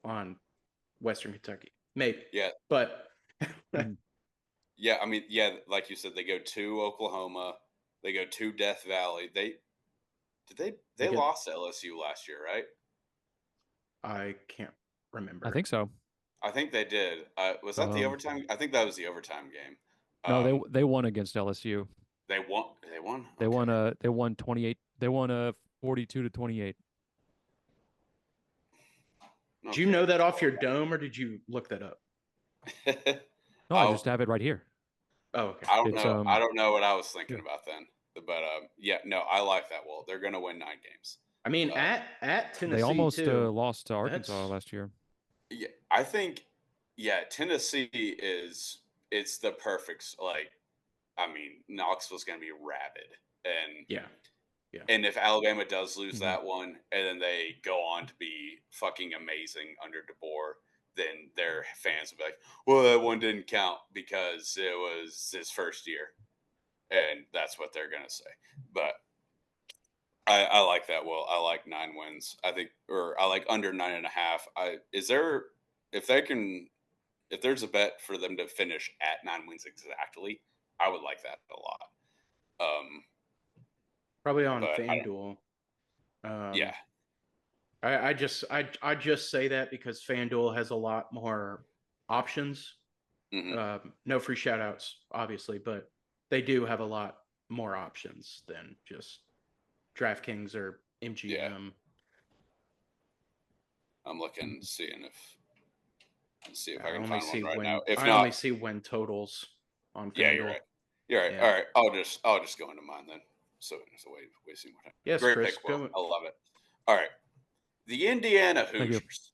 on Western Kentucky, maybe. Yeah, but yeah, I mean, yeah, like you said, they go to Oklahoma, they go to Death Valley. They lost to LSU last year, right? I can't remember. I think so. I think they did. Was that the overtime? I think that was the overtime game. No, they won against LSU. They won. They won. They won. They won 28. They won 42-28. Do you know that off your dome, or did you look that up? No, I just have it right here. Oh, okay. I don't know. I don't know what I was thinking about then, but yeah, no, I like that. Well, they're going to win 9 games. I mean, at Tennessee, they almost lost to Arkansas last year. Yeah, I think. Yeah, Tennessee it's the perfect, like. I mean, Knoxville's going to be rabid, and yeah. And if Alabama does lose that one, and then they go on to be fucking amazing under DeBoer, then their fans will be like, "Well, that one didn't count because it was his first year," and that's what they're going to say. But I like that. Well, I like 9 wins. I think, or I like under 9.5. If there's a bet for them to finish at 9 wins exactly, I would like that a lot. Probably on FanDuel. Yeah. I just say that because FanDuel has a lot more options. Mm-hmm. No free shout outs, obviously, but they do have a lot more options than just DraftKings or MGM. Yeah. I'm looking, seeing if I can find one right now. If not, only see win totals on FanDuel. Yeah, you're right. You're right. Yeah. All right. I'll just go into mine then. So wasting more time. Yes, Great Chris. pick, Will. Go. I love it. All right. The Indiana Thank you. Hoosiers.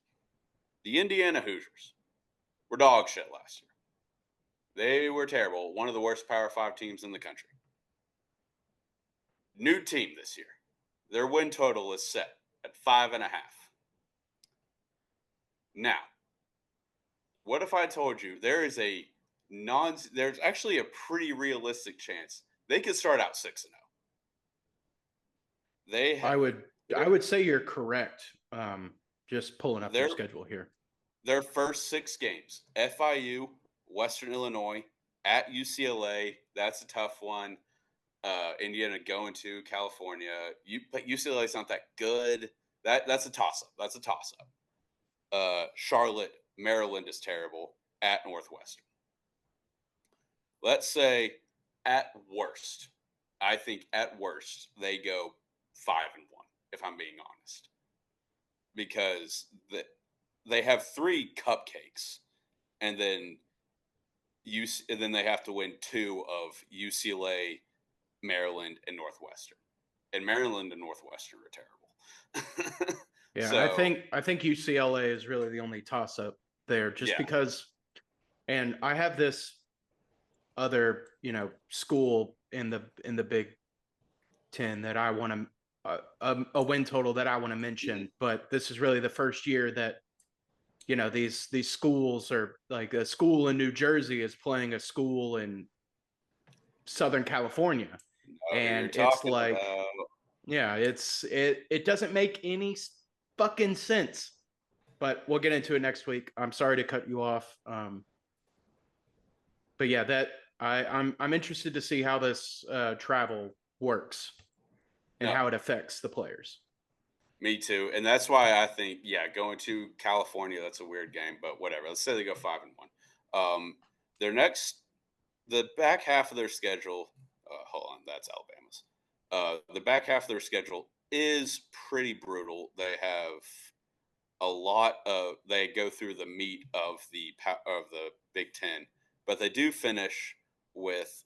The Indiana Hoosiers were dog shit last year. They were terrible. One of the worst Power 5 teams in the country. New team this year. Their win total is set at 5.5. Now, what if I told you there's actually a pretty realistic chance they could start out 6-0. I would say you're correct. Just pulling up their their schedule here. their first 6 games: FIU, Western Illinois, at UCLA. That's a tough one. Indiana going to California. But UCLA's not that good. That's a toss up. Charlotte, Maryland is terrible. At Northwestern. Let's say at worst, I think at worst they go 5-1. If I'm being honest, because they have 3 cupcakes, and then they have to win 2 of UCLA, Maryland, and Northwestern. And Maryland and Northwestern are terrible. Yeah, So, I think UCLA is really the only toss up there, just because. And I have this other, school in the Big Ten that I want to a win total that I want to mention, but this is really the first year that these schools are like a school in New Jersey is playing a school in Southern California, and it's like, yeah, it doesn't make any fucking sense. But we'll get into it next week. I'm sorry to cut you off. But yeah, I'm interested to see how this travel works and how it affects the players. Me too, and that's why I think going to California, that's a weird game, but whatever. Let's say they go 5-1. The back half of their schedule. Hold on, that's Alabama's. The back half of their schedule is pretty brutal. They have a lot of. They go through the meat of the Big Ten, but they do finish with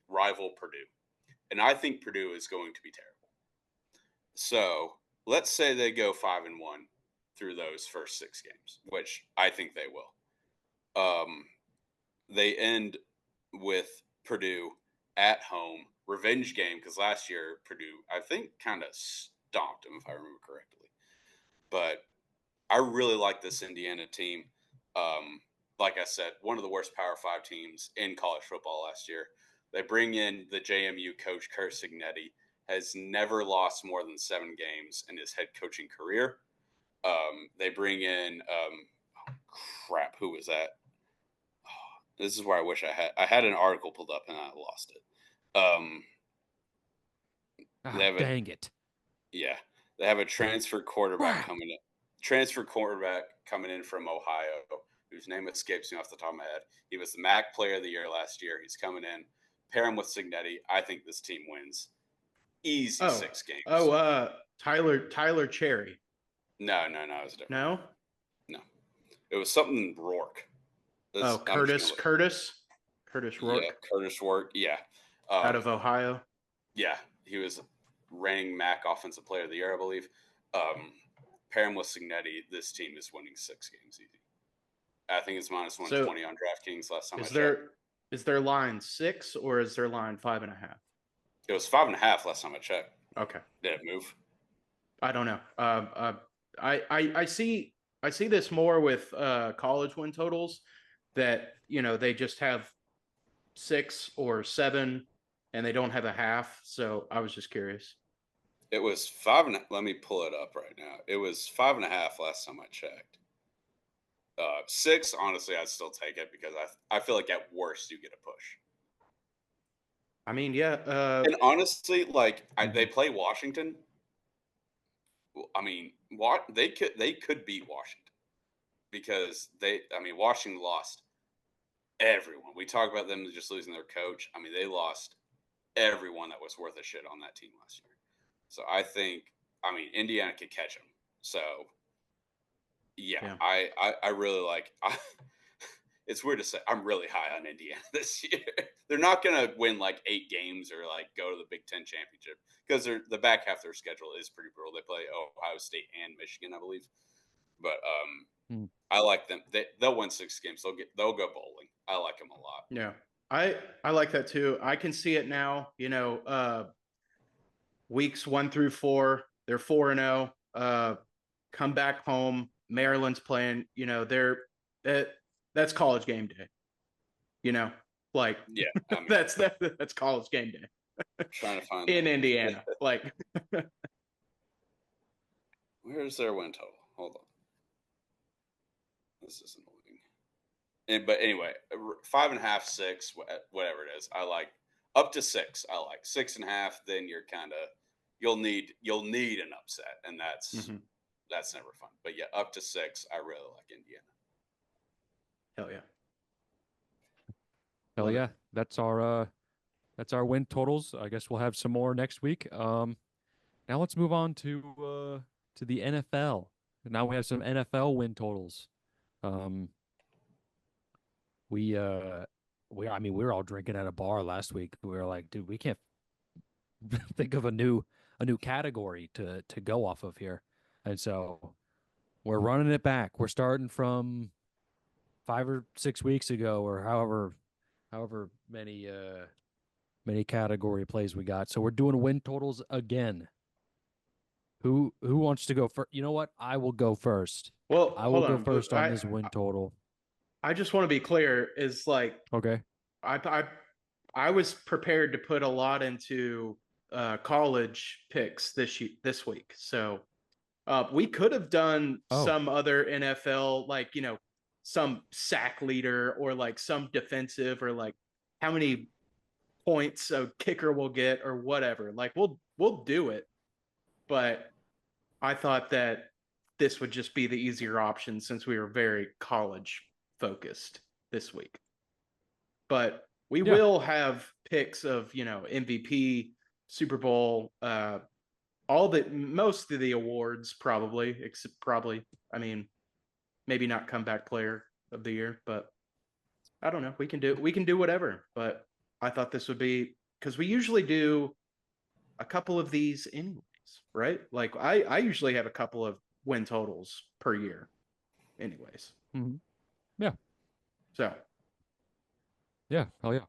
rival Purdue, and I think Purdue is going to be terrible. So let's say they go 5-1 through those first 6 games, which I think they will. They end with Purdue at home, revenge game, because last year Purdue, I think, kind of stomped them, if I remember correctly. But I really like this Indiana team. Like I said, one of the worst Power 5 teams in college football last year. They bring in the JMU coach, Kurt Signetti, has never lost more than 7 games in his head coaching career. They bring in, who was that? This is where I wish I had an article pulled up and I lost it. Dang it. Yeah. They have a transfer quarterback coming in. Transfer quarterback coming in from Ohio, whose name escapes me off the top of my head. He was the MAC player of the year last year. He's coming in. Pair him with Signetti. I think this team wins. Easy 6 games. Tyler Cherry. No, it was different. No? No. It was something Rourke. Curtis Rourke. Yeah, Curtis Rourke. Yeah. Out of Ohio. Yeah, he was reigning MAC Offensive Player of the Year, I believe. Pair him with Signetti. This team is winning 6 games easy. I think it's minus 120 on DraftKings last time I checked. Is their line 6 or is their line 5.5? It was 5.5 last time I checked. Okay. Did it move? I don't know. I see this more with college win totals that they just have 6 or 7 and they don't have a half. So I was just curious. It was 5.5. Let me pull it up right now. It was 5.5 last time I checked. 6, honestly, I'd still take it because I feel like at worst you get a push. I mean, yeah. And honestly, they play Washington. I mean, they could beat Washington because Washington lost everyone. We talk about them just losing their coach. I mean, they lost everyone that was worth a shit on that team last year. So I think, Indiana could catch them. So, yeah. I really like it's weird to say I'm really high on Indiana this year. They're not going to win like 8 games or like go to the Big Ten championship because the back half of their schedule is pretty brutal. They play Ohio State and Michigan, I believe. But I like them. They'll win 6 games. They'll go bowling. I like them a lot. Yeah, I like that too. I can see it now. Weeks 1 through 4, they're 4-0. Come back home. Maryland's playing. That's college game day. Like Yeah, I mean, that's college game day. Trying to find in Indiana. Like, where's their win total? Hold on. This isn't moving. But anyway, 5.5, 6, whatever it is. I like up to 6. I like 6.5. Then you're kind of you'll need an upset, and that's never fun. But yeah, up to 6. I really like Indiana. Hell yeah. Hell yeah. That's our win totals. I guess we'll have some more next week. Now let's move on to the NFL. Now we have some NFL win totals. We were all drinking at a bar last week. We were like, dude, we can't think of a new category to go off of here. And so we're running it back. We're starting from 5 or 6 weeks ago, or however many category plays we got. So we're doing win totals again. Who wants to go first? You know what? I will go first. Well, I will go first on this win total. I just want to be clear. Is like, okay. I was prepared to put a lot into college picks this week. So we could have done some other NFL, like, some sack leader or like some defensive or like how many points a kicker will get or whatever. Like we'll do it. But I thought that this would just be the easier option since we were very college focused this week. But we will have picks of, MVP, Super Bowl, most of the awards probably, except I mean, maybe not comeback player of the year, but I don't know. We can do whatever. But I thought this would be, because we usually do a couple of these anyways, right? Like I usually have a couple of win totals per year anyways. Mm-hmm. Yeah. So. Yeah. Hell yeah.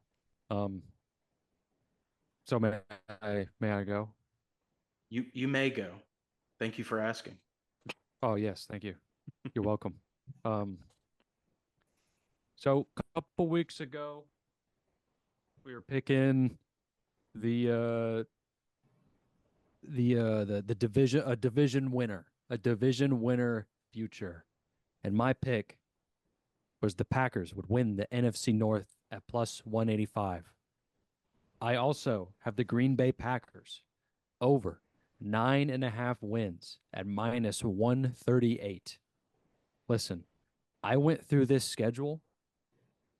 So may I go? You may go. Thank you for asking. Oh yes, thank you. You're welcome. So a couple weeks ago, we were picking the division winner future, and my pick was the Packers would win the NFC North at plus 185. I also have the Green Bay Packers over 9.5 wins at minus 138. Listen, I went through this schedule.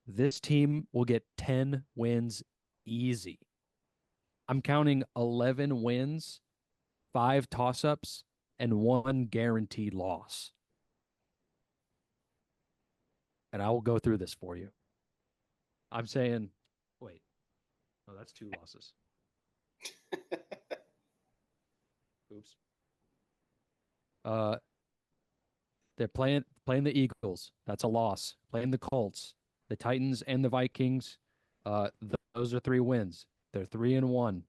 This team will get 10 wins easy. I'm counting 11 wins, 5 toss-ups, and 1 guaranteed loss. And I will go through this for you. I'm saying, wait. Oh, that's 2 losses. Oops. They're playing the Eagles. That's a loss. Playing the Colts, the Titans, and the Vikings. Those are 3 wins. They're 3-1.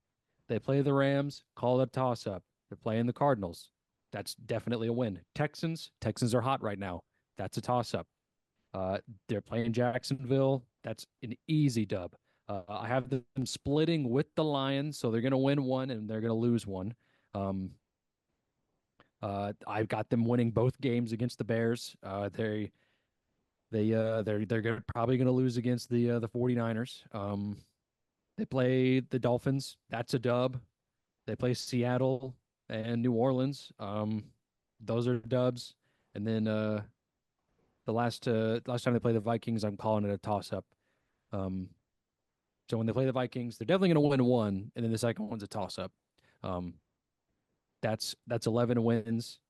They play the Rams. Call it a toss-up. They're playing the Cardinals. That's definitely a win. Texans are hot right now. That's a toss-up. They're playing Jacksonville. That's an easy dub. I have them splitting with the Lions, so they're going to win 1 and they're going to lose 1. I've got them winning both games against the Bears. They're probably going to lose against the 49ers. They play the Dolphins. That's a dub. They play Seattle and New Orleans. Those are dubs. And then the last time they play the Vikings, I'm calling it a toss-up. So when they play the Vikings, they're definitely going to win 1, and then the second one's a toss-up. That's 11 wins,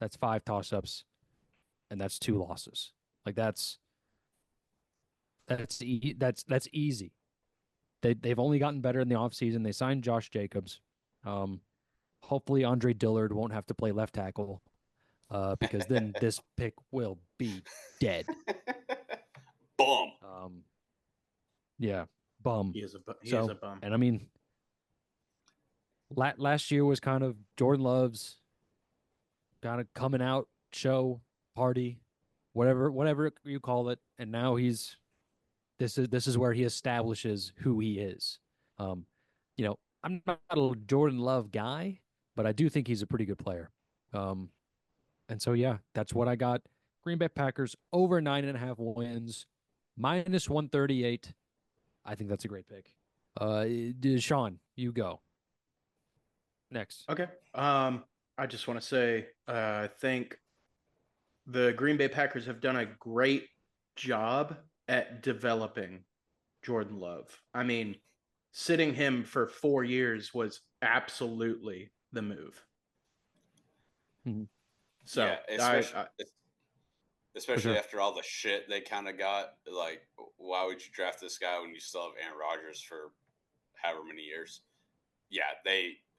that's 5 toss-ups, and that's 2 losses. Like that's That's easy. They've only gotten better in the offseason. They signed Josh Jacobs. Um, Hopefully Andre Dillard won't have to play left tackle, because then this pick will be dead. Boom. Yeah, bum. He is a bum. And I mean, last year was kind of Jordan Love's kind of coming out show party, whatever you call it, and now this is where he establishes who he is. Um, I'm not a Jordan Love guy, but I do think he's a pretty good player. Um, and so yeah, that's what I got. Green Bay Packers over 9.5 wins, -138. I think that's a great pick. Sean, you go next. Okay. I just want to say, I think the Green Bay Packers have done a great job at developing Jordan Love. I mean, sitting him for 4 years was absolutely the move. Mhm. So Yeah, I especially sure. after all the shit they kind of got. Like, why would you draft this guy when you still have Aaron Rodgers for however many years? Yeah,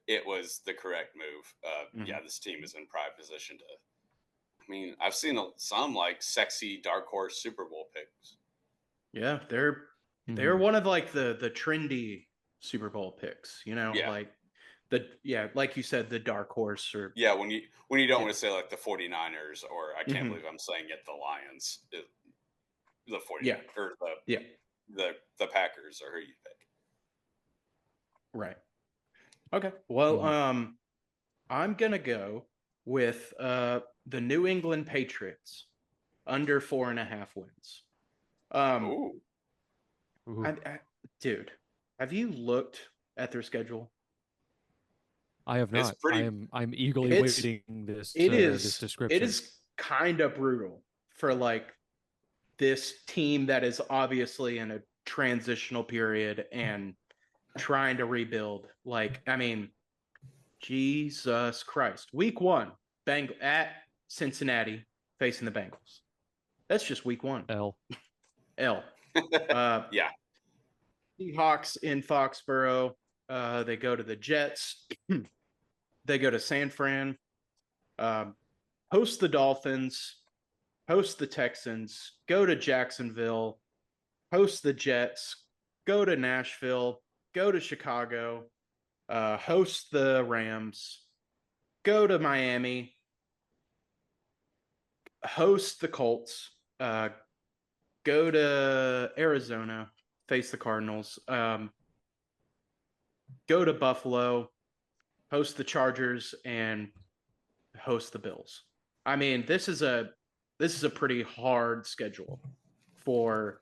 it was the correct move. Yeah, this team is in prime position to. I mean, I've seen some like sexy dark horse Super Bowl picks. yeah, they're Mhm. one of like the trendy Super Bowl picks, Yeah, like like you said, the dark horse or yeah. When you don't yeah. want to say like the 49ers, or I can't Hmm. believe I'm saying it, the Lions, the 40 Yeah. or Yeah. the Packers, or who you pick. Right. Okay. Well, Mhm. I'm gonna go with the New England Patriots under 4.5 wins. Um, Ooh, Ooh. dude, have you looked at their schedule? I have it's not. pretty. I'm eagerly It's waiting this it this is it description. is kind of brutal for like this team that is obviously in a transitional period and trying to rebuild. Like, I mean, Jesus Christ. Week one, Bang at Cincinnati facing the Bengals. That's just week one. L. L. Uh, Yeah, Seahawks in Foxborough. They go to the Jets. They go to San Fran. Um, host the Dolphins. Host the Texans. Go to Jacksonville. Host the Jets. Go to Nashville. Go to Chicago. Host the Rams. Go to Miami. Host the Colts. Go to Arizona. Face the Cardinals. Go to Buffalo. Host the Chargers and host the Bills. I mean, this is a pretty hard schedule for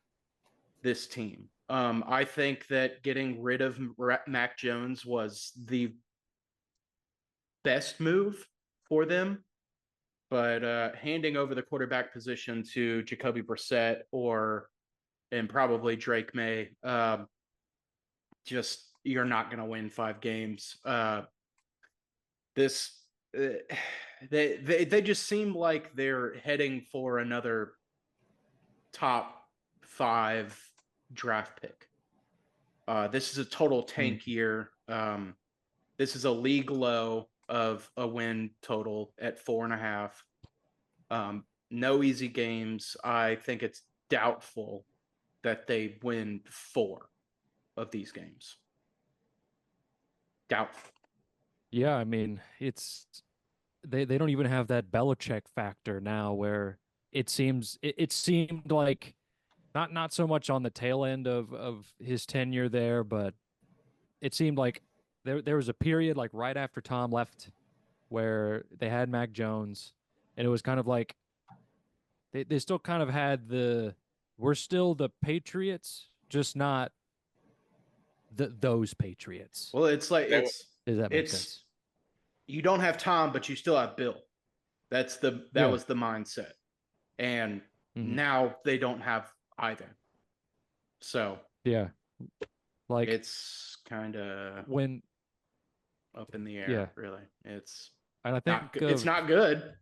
this team. I think that getting rid of Mac Jones was the best move for them, but handing over the quarterback position to Jacoby Brissett and probably Drake May, just you're not going to win 5 games. This they just seem like they're heading for another top 5 draft pick. This is a total Mm. tank year. This is a league low of a win total at 4.5. No easy games. I think it's doubtful that they win 4 of these games. Doubtful. Yeah, I mean, they don't even have that Belichick factor now where it seemed like not so much on the tail end of his tenure there, but it seemed like there was a period like right after Tom left where they had Mac Jones, and it was kind of like they still kind of had we're still the Patriots, just not those Patriots. Well, it's like that Does that make it's sense? you don't have Tom, but you still have Bill. That Yeah. was the mindset. And Hmm. now they don't have either. So Yeah. Like it's kind of when, up in the yeah. air, really. And I think It's of not good.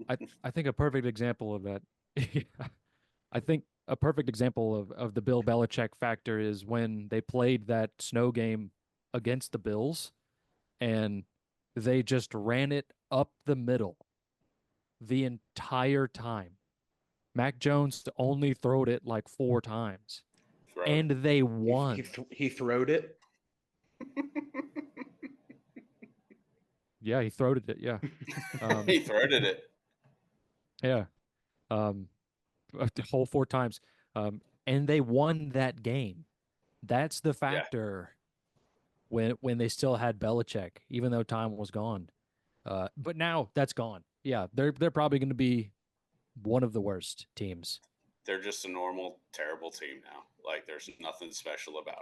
I think a perfect example of that. I think a perfect example of the Bill Belichick factor is when they played that snow game against the Bills and they just ran it up the middle the entire time. Mac Jones only throwed it like 4 times Throwed. and they He won. he throwed it. Yeah, he throwed it. Yeah. He throated it. Yeah. Um, a whole 4 times. And they won that game. That's the Yeah, factor when they still had Belichick, even though time was gone. But now that's gone. Yeah, they're probably going to be one of the worst teams. they're just a normal, terrible team now. Like there's nothing special about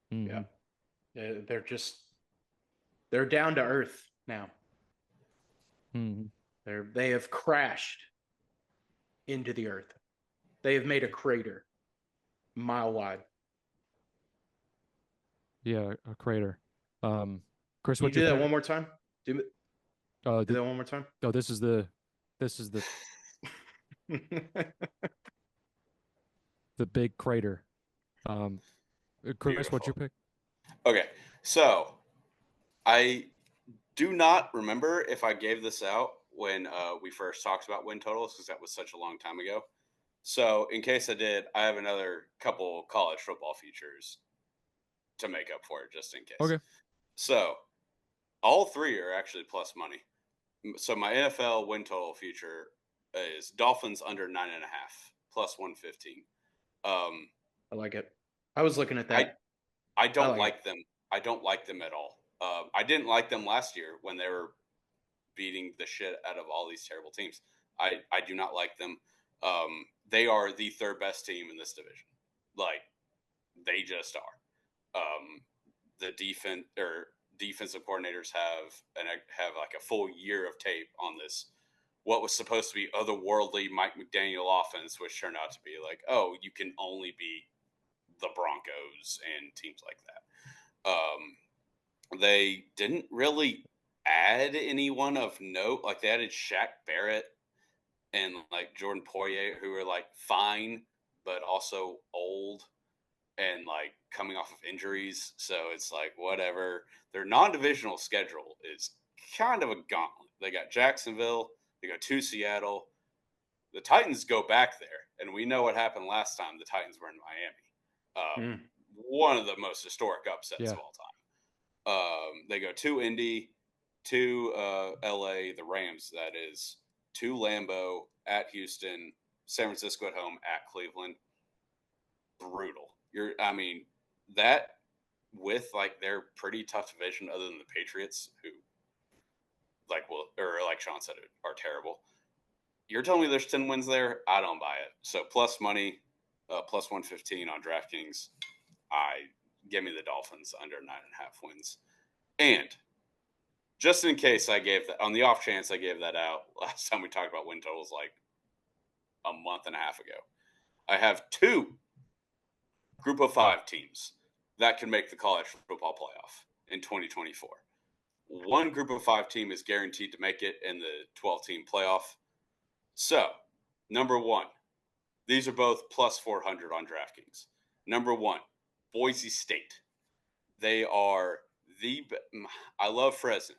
them. Yeah, Hmm. they're down to earth now. Hmm. They have crashed into the earth. They have made a crater mile wide. Yeah, a crater. Chris, Can you what's do your that pick? one more time? Do Uh, do th that one more time. oh, this is the big crater. Um, Chris, what's your Beautiful. pick? Okay, so I do not remember if I gave this out when we first talked about win totals because that was such a long time ago. So, in case I did, I have another couple college football features to make up for it, just in case. Okay. So, all three are actually plus money. So, my NFL win total feature is Dolphins under 9.5 plus 115. Um, I like it. I was looking at I that. I I don't like it. like them. I don't like them at all. I didn't like them last year when they were beating the shit out of all these terrible teams. I do not like them. They are the third best team in this division. Like they just are. The defensive coordinators have like a full year of tape on this. What was supposed to be otherworldly Mike McDaniel offense, which turned out to be like, oh, you can only beat the Broncos and teams like that. They didn't really add anyone of note. Like they added Shaq Barrett and like Jordan Poirier, who are like fine, but also old and like coming off of injuries. So it's like whatever. Their non-divisional schedule is kind of a gauntlet. They got Jacksonville, they go to Seattle. The Titans go back there, and we know what happened last time the Titans were in Miami. Mm. One of the most historic upsets Yeah. of all time. They go to Indy, to LA, the Rams, that is, to Lambeau, at Houston, San Francisco at home, at Cleveland. Brutal. I mean, that with like their pretty tough division, other than the Patriots, who like Sean said, are terrible. You're telling me there's 10 wins there? I don't buy it. So plus money, plus 115 on DraftKings. Give me the Dolphins under 9.5 wins. And just in case I gave that, on the off chance I gave that out last time we talked about win totals like a month and a half ago, I have two group of five teams that can make the college football playoff in 2024. One group of five team is guaranteed to make it in the 12 team playoff. So, number one, these are both plus 400 on DraftKings. Number one, Boise State. They are I love Fresno.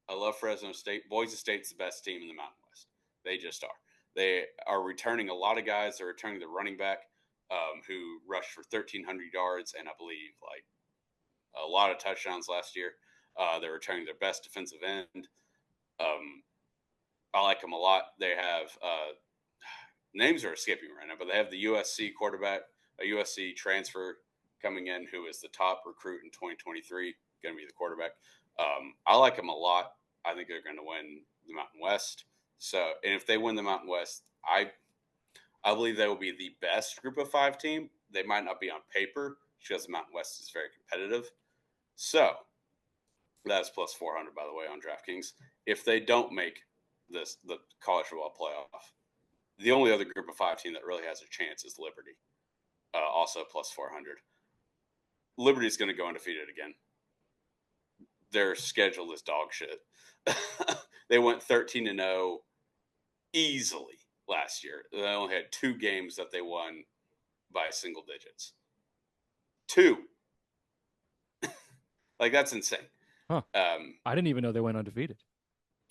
I love Fresno State. Boise State's the best team in the Mountain West. They just are. They are returning a lot of guys. They're returning the running back who rushed for 1,300 yards and I believe like a lot of touchdowns last year. They're returning their best defensive end. I like them a lot. They have names are escaping me right now, but they have the USC quarterback, a USC transfer coming in who is the top recruit in 2023, going to be the quarterback. I like them a lot. I think they're going to win the Mountain West. So, and if they win the Mountain West, I believe they will be the best group of five team. They might not be on paper because the Mountain West is very competitive. So, that's plus 400, by the way, on DraftKings. If they don't make the college football playoff, the only other group of five team that really has a chance is Liberty, also plus 400. Liberty's going to go undefeated again. Their schedule is dog shit. They went 13-0 easily. last year. They only had 2 games that they won by single digits. 2. Like, that's insane. Huh. I didn't even know they went undefeated.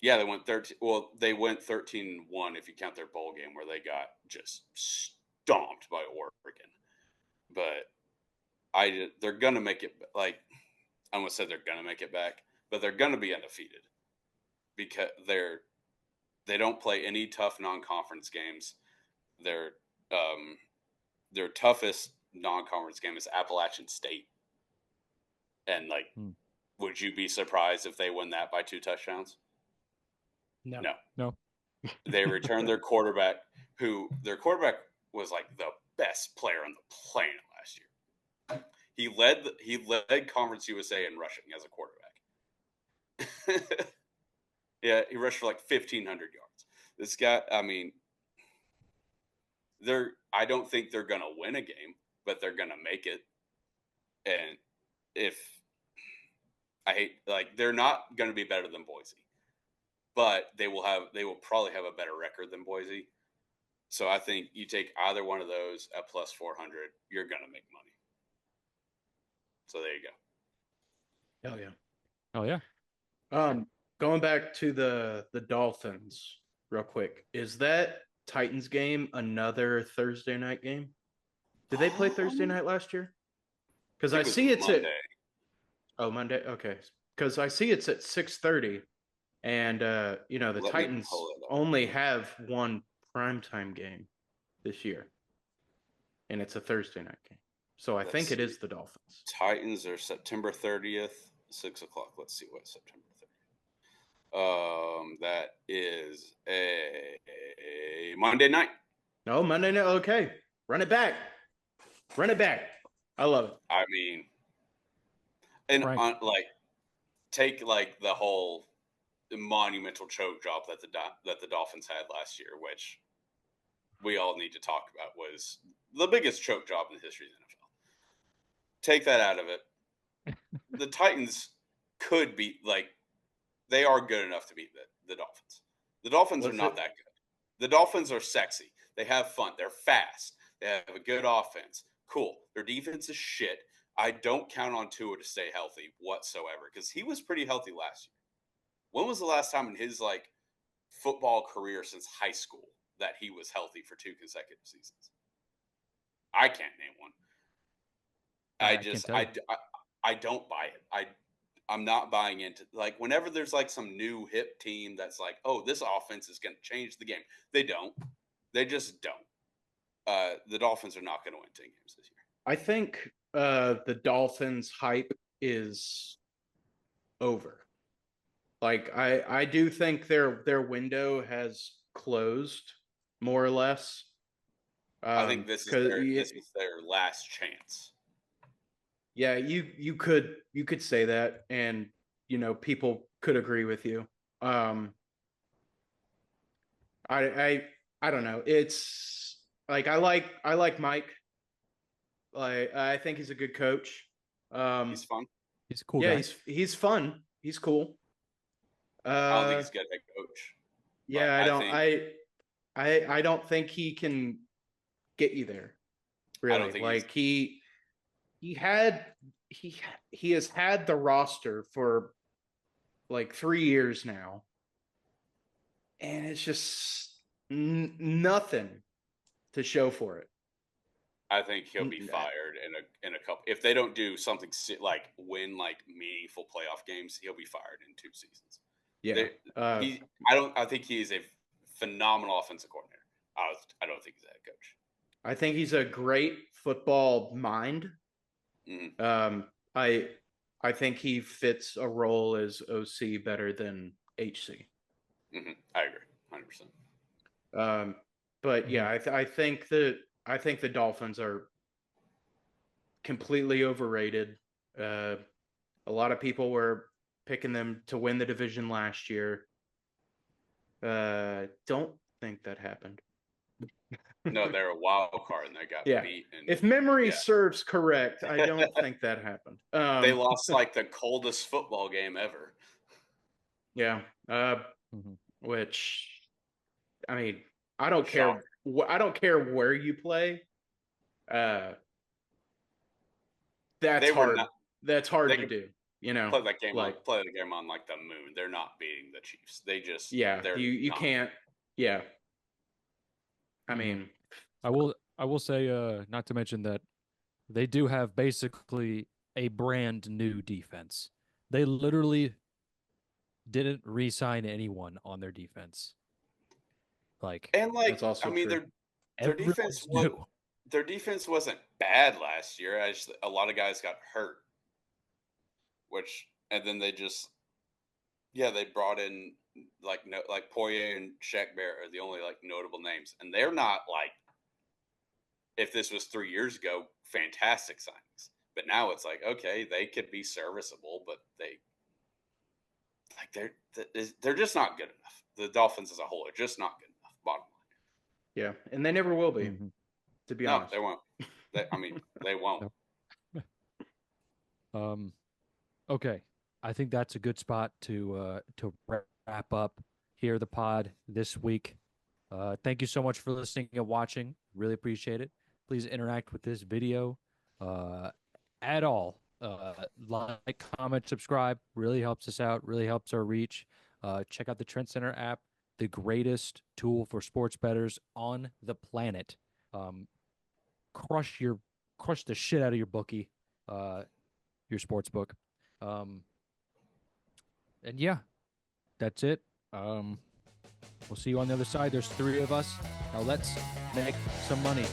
Yeah, they went 13. Well, they went 13-1 if you count their bowl game where they got just stomped by Oregon. But they're gonna make it. Like, I almost said they're gonna make it back, but they're gonna be undefeated because they don't play any tough non-conference games. Their toughest non-conference game is Appalachian State, and like, would you be surprised if they win that by 2 touchdowns? No. They returned their quarterback, their quarterback was like the best player on the planet last year. He led Conference USA in rushing as a quarterback. Yeah, he rushed for like 1,500 yards. This guy, I mean, I don't think they're gonna win a game, but they're gonna make it. And they're not gonna be better than Boise, but they will probably have a better record than Boise. So I think you take either one of those at plus 400, you're gonna make money. So there you go. Hell yeah. Oh yeah. Going back to the Dolphins real quick. Is that Titans game another Thursday night game? Did they play Thursday night last year? Because I see it's Monday. Monday. Okay. Because I see it's at 6:30, and the Titans only have one primetime game this year, and it's a Thursday night game. So I think it is the Dolphins. Titans are September 30th, 6 o'clock. Let's see what September 30th. That is a Monday night. No, Monday night. Okay, run it back. I love it. I mean, and take like the whole monumental choke job that the Dolphins had last year, which we all need to talk about, was the biggest choke job in the history of the NFL. Take that out of it. The Titans could be they are good enough to beat the Dolphins. The Dolphins are not that good. The Dolphins are sexy. They have fun. They're fast. They have a good offense. Cool. Their defense is shit. I don't count on Tua to stay healthy whatsoever because he was pretty healthy last year. When was the last time in his football career since high school that he was healthy for 2 consecutive seasons? I can't name one. I don't buy it. I'm not buying into whenever there's some new hip team that's oh, this offense is going to change the game. They don't. They just don't. The Dolphins are not going to win 10 games this year. I think the Dolphins hype is over. I do think their window has closed more or less. I think this is their last chance. Yeah, you could say that, and people could agree with you. I don't know. It's I like Mike. I think he's a good coach. He's fun. He's a cool guy. Yeah, he's fun. He's cool. I don't think he's a good head coach. Yeah, I don't think he can get you there. Really, I don't think he has had the roster for 3 years now, and it's just nothing to show for it. I think he'll be fired in a couple. If they don't do something win meaningful playoff games, he'll be fired in 2 seasons. Yeah, I think he is a phenomenal offensive coordinator. I don't think he's a head coach. I think he's a great football mind. Mm-hmm. I think he fits a role as OC better than HC. Mm-hmm. I agree, 100%. But yeah, I think the Dolphins are completely overrated. A lot of people were picking them to win the division last year. Don't think that happened. No, they're a wild card and they got beat. If memory serves correct, I don't think that happened. They lost the coldest football game ever. Yeah. Which, I mean, I don't care. Shocker. I don't care where you play. That's They were hard. not. That's hard They to could do. You know, play that game like on like the moon. They're not beating the Chiefs. yeah, They're you not. can't. Yeah, I Mhm. mean, I will say, not to mention that they do have basically a brand new defense. They literally didn't re-sign anyone on their defense. Like And that's like, I also mean, true. everyone's new. their defense wasn't bad last year. A lot of guys got hurt, and then they brought in like Poirier and Shaq Barrett are the only like notable names, and they're not like, if this was 3 years ago, fantastic signings. But now it's like, okay, they could be serviceable, but they're just not good enough. The Dolphins as a whole are just not good enough. Bottom line. Yeah, and they never will be, Mhm. to be No, honest. they won't. I mean, they won't. Um, okay. I think that's a good spot to wrap up here the pod this week. Thank you so much for listening and watching. Really appreciate it. Please interact with this video at all. Like, comment, subscribe. Really helps us out. Really helps our reach. Check out the Trendscenter app, the greatest tool for sports bettors on the planet. Um, crush the shit out of your bookie, your sports book. Um, and yeah, that's it. We'll see you on the other side. There's 3 of us. Now let's make some money.